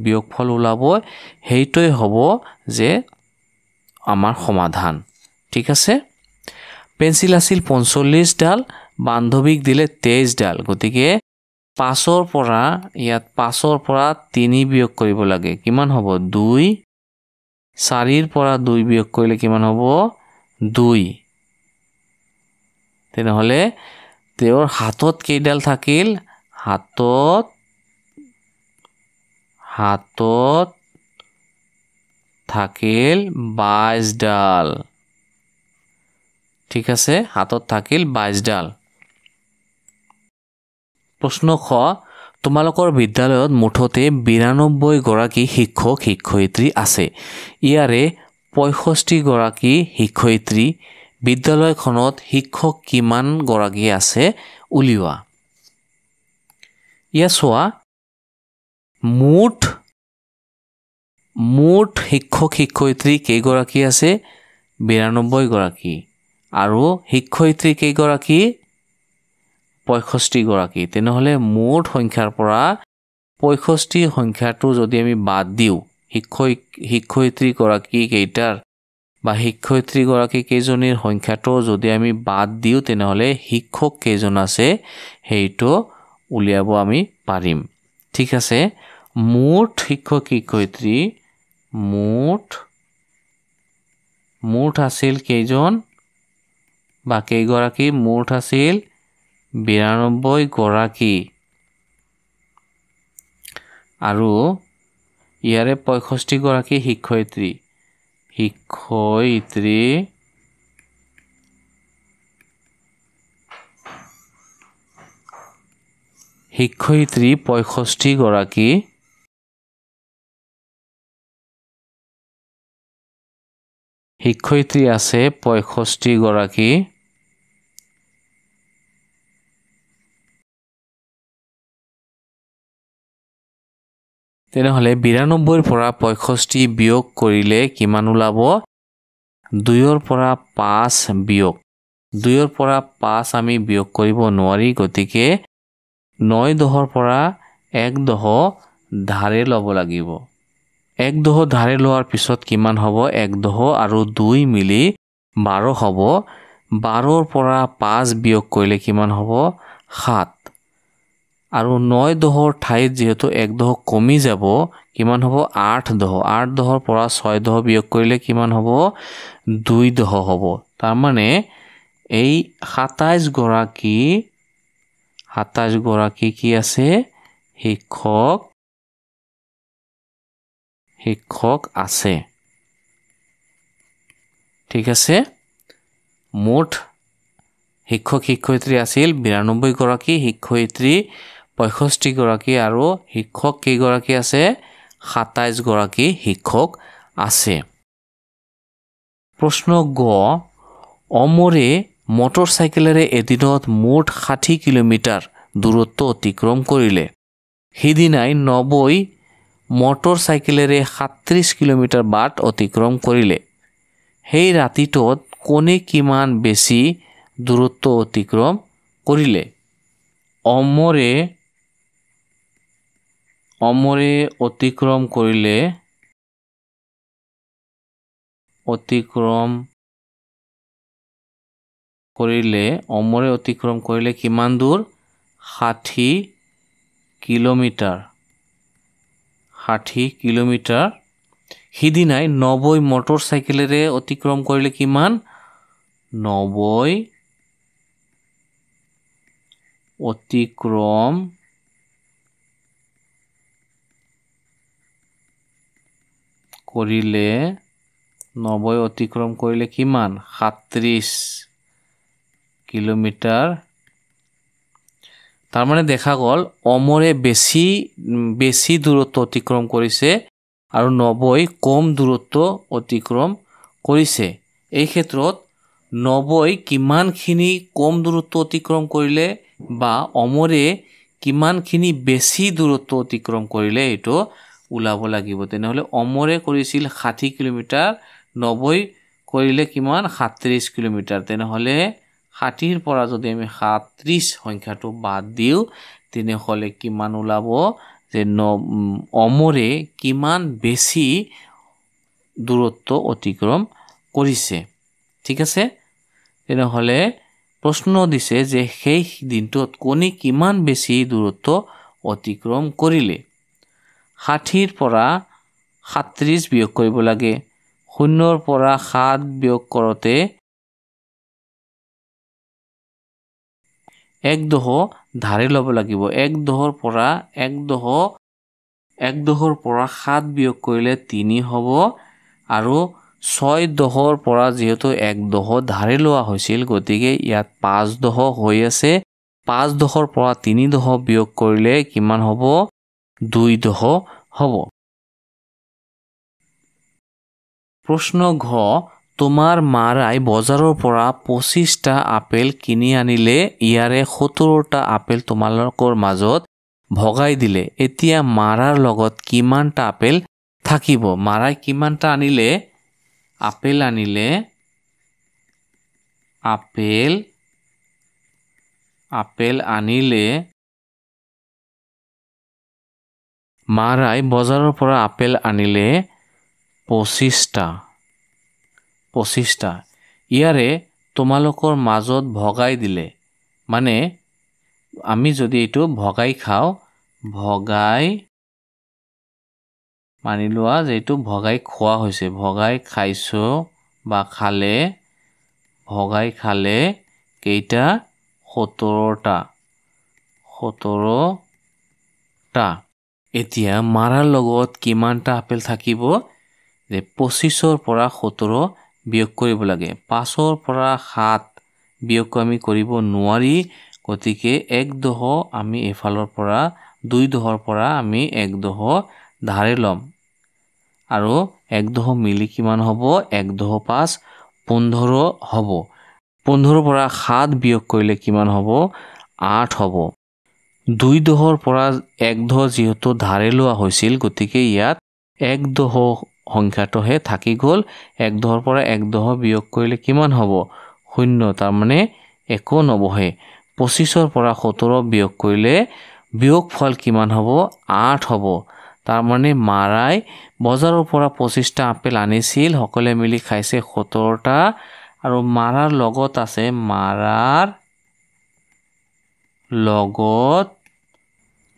বিয়োগফল ওলাব হেইটোই হ'ব যে আমাৰ সমাধান ঠিক আছে পেন্সিল আছিল 45 ডাল বান্ধৱীক দিলে 23 ডাল গতিকে 5 পৰা ইয়াত 5 পৰা 3 বিয়োগ কৰিব লাগে কিমান হ'ব 2 4 পৰা 2 বিয়োগ কৰিলে কিমান হ'ব 2 তেনেহলে তেওঁৰ হাতত কেইডাল থাকিল হাতত থাকিল 22 ডাল ঠিক আছে হাতত থাকিল 22 ডাল প্ৰশ্ন খ তোমালোকৰ বিদ্যালয়ত মুঠতে 92 গৰাকী শিক্ষক শিক্ষয়িত্ৰী আছে ইয়াৰে 65 গৰাকী শিক্ষয়িত্ৰী বিদ্যালয়খনত শিক্ষক কিমান গৰাকী আছে উলিওৱা ইয়া সোৱা মুঠ শিক্ষক শিক্ষয়িত্ৰী কেইগৰাকী আছে 92 গৰাকী আৰু শিক্ষয়িত্ৰী কেইগৰাকী 65 গৰাকী তেনেহলে মুঠ সংখ্যাৰ পৰা 65 সংখ্যাটো যদি আমি বাদ দিও শিক্ষয়িত্ৰী গৰাকী কেইটাৰ বা শিক্ষয়িত্ৰী গৰাকী কেইজনীৰ সংখ্যাটো যদি আমি বাদ দিও তেনেহলে শিক্ষক কেইজন আছে হেইটো উলিয়াব আমি পাৰিম ঠিক আছে মুঠ শিক্ষক শিক্ষয়িত্ৰী মুঠ আছিল কেইজন বা কেইগৰাকী মুঠ আছিল 92 গৰাকী আৰু ইয়াৰে 65 গৰাকী শিক্ষয়িত্ৰী 65 গৰাকী শিক্ষয়িত্ৰী আছে 65 গৰাকী তেনেহলে 92 পৰা 65 বিয়োগ কৰিলে কিমান ওলাব 2 পৰা 5 বিয়োগ 2 পৰা 5 আমি বিয়োগ কৰিব নোৱাৰি গতিকে 9 দহৰ পৰা 1 দহ ধাৰে ল'ব লাগিব 1 দহ ধাৰে লোৱাৰ পিছত কিমান হ'ব 1 দহ আৰু 2 মিলি 12 হ'ব 12ৰ পৰা 5 বিয়োগ কৰিলে কিমান হ'ব 7 আৰু 9 দহৰ ঠাইত যেহেতু 1 দহ কমি যাব কিমান হ'ব 8 দহৰ পৰা 6 দহ বিয়োগ কৰিলে কিমান হ'ব 2 দহ হ'ব তাৰ মানে এই 27 গৰাকী কি আছে শিক্ষক আছে ঠিক আছে মুঠ শিক্ষক শিক্ষয়িত্ৰী আছিল 92 গৰাকী শিক্ষয়িত্ৰী 65 গৰাকী আৰু শিক্ষক কেইগৰাকী আছে 27 গৰাকী শিক্ষক আছে প্ৰশ্ন গ অমৰে মটৰচাইকেলেৰে এদিনত মুঠ 60 কিলোমিটাৰ দূৰত্ব অতিক্ৰম কৰিলে হিদিনাই 90 মটৰচাইকেলেৰে 37 কিলোমিটাৰ বাট অতিক্ৰম কৰিলে সেই ৰাতিটোত কোনে কিমান বেছি দূৰত্ব অতিক্ৰম কৰিলে অমৰে অতিক্ৰম কৰিলে কিমান দূৰ 60 কিলোমিটাৰ হিদিনাই 90 মটৰচাইকেলেৰে অতিক্ৰম কৰিলে কিমান 90 অতিক্ৰম কৰিলে কিমান 37 কিলোমিটাৰ তাৰ মানে দেখা গ'ল অমৰে বেছি দূৰত্ব অতিক্ৰম কৰিছে আৰু 90 কম দূৰত্ব অতিক্ৰম কৰিছে এই ক্ষেত্ৰত 90 কিমানখিনি কম দূৰত্ব অতিক্ৰম কৰিলে বা অমৰে কিমানখিনি বেছি দূৰত্ব অতিক্ৰম কৰিলে এইটো ওলাব লাগিব তেনেহলে অমৰে কৰিছিল 60 কিলোমিটাৰ 90 কৰিলে কিমান 37 কিলোমিটাৰ তেনেহলে 60 ৰ পৰা যদি আমি 37 সংখ্যাটো বাদ দিও তেনেহলে কিমান ওলাব যে অমৰে কিমান বেছি দূৰত্ব অতিক্ৰম কৰিছে ঠিক আছে তেনেহলে প্ৰশ্ন দিছে যে সেই দিনটোত কোনে কিমান বেছি দূৰত্ব অতিক্ৰম কৰিলে 60 ৰ পৰা 37 বিয়োগ কৰিব লাগে 0 ৰ পৰা 7 বিয়োগ কৰোতে 1/2 ধাৰি ল'ব লাগিব 1/2 ৰ পৰা 1/2 পৰা 7 বিয়োগ কৰিলে 3 হ'ব আৰু 6/10 ৰ পৰা যেহেতু 1/10 ধাৰি লোৱা হৈছিল গতিকে ইয়াত 5/10 হৈ আছে 5/10 ৰ পৰা 3/10 বিয়োগ কৰিলে কিমান হ'ব 2/10 হ'ব প্ৰশ্ন ঘ তোমাৰ মাৰাই বজাৰৰ পৰা 25টা আপেল কিনি আনিলে ইয়াৰে 17টা আপেল তোমালোকৰ মাজত ভগাই দিলে এতিয়া মাৰাৰ লগত কিমানটা আপেল থাকিব মাৰাই কিমানটা আনিলে আপেল আনিলে মাৰাই বজাৰৰ পৰা আপেল আনিলে 25টা ইয়াৰে তোমালোকৰ মাজত ভগাই দিলে মানে আমি যদি এইটো ভগাই খাও মানি লোৱা যে এইটো ভগাই খোৱা হৈছে ভগাই খাইছো বা ভগাই খালে কেইটা 17টা এতিয়া মাৰাৰ লগত কিমানটা আপেল থাকিব যে 25 ৰ পৰা 17 বিয়োগ কৰিব লাগে 5 ৰ পৰা 7 বিয়োগ আমি কৰিব নোৱাৰি গতিকে 1/10 আমি এফালৰ পৰা 2/10 ৰ পৰা আমি 1/10 ধাৰি লম আৰু 1/10 মিলি কিমান হ'ব 1/10 5 15 হ'ব 15 ৰ পৰা 7 বিয়োগ কৰিলে কিমান হ'ব 8 হ'ব 2/10 ৰ পৰা 1/10 যেহেতু ধাৰি লোৱা হৈছিল গতিকে ইয়াত 1/10 সংখ্যাটোহে থাকি গ'ল 1/10 ৰ পৰা 1/10 বিয়োগ কৰিলে কিমান হ'ব 0 তাৰ মানে একো নবহে 25 ৰ পৰা 17 বিয়োগ কৰিলে বিয়োগফল কিমান হ'ব 8 হ'ব তাৰ মানে মাৰাই বজাৰৰ পৰা 25টা আপেল আনিছিল সকলে মিলি খাইছে 17টা আৰু মাৰাৰ লগত আছে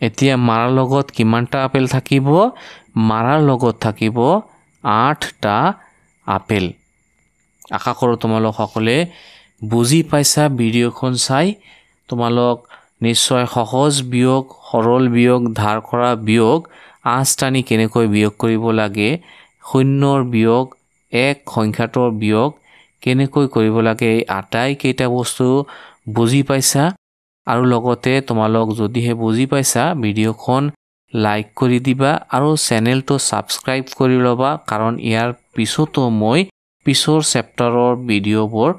এতিয়া মাৰাৰ লগত কিমানটা আপেল থাকিব মাৰাৰ লগত থাকিব 8টা আপেল আশা কৰো তোমালোক সকলে বুজি পাইছা ভিডিঅখন চাই তোমালোক নিশ্চয় সহজ বিয়োগ সৰল বিয়োগ ধাৰ কৰা বিয়োগ আঁচটানি কেনেকৈ বিয়োগ কৰিব লাগে শূন্যৰ বিয়োগ এক সংখ্যাটোৰ বিয়োগ কেনেকৈ কৰিব লাগে এই আটাই কেইটা বস্তু বুজি পাইছা আৰু লগতে তোমালোক যদিহে বুজি পাইছা ভিডিঅখন লাইক কৰি দিবা আৰু চেনেলটো সাবস্ক্ৰাইব কৰি ল'বা কাৰণ ইয়াৰ পিছতো মই পিছৰ চেপ্টাৰৰ ভিডিঅ'বোৰ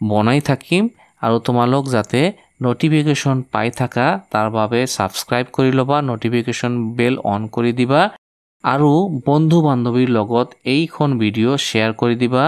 বনাই থাকিম আৰু তোমালোক যাতে নটিফিকেশন পাই থাকা তাৰ বাবে সাবস্ক্ৰাইব কৰি ল'বা নটিফিকেশন বেল অন কৰি দিবা আৰু বন্ধু বান্ধৱীৰ লগত এইখন ভিডিঅ' শ্বেয়াৰ কৰি দিবা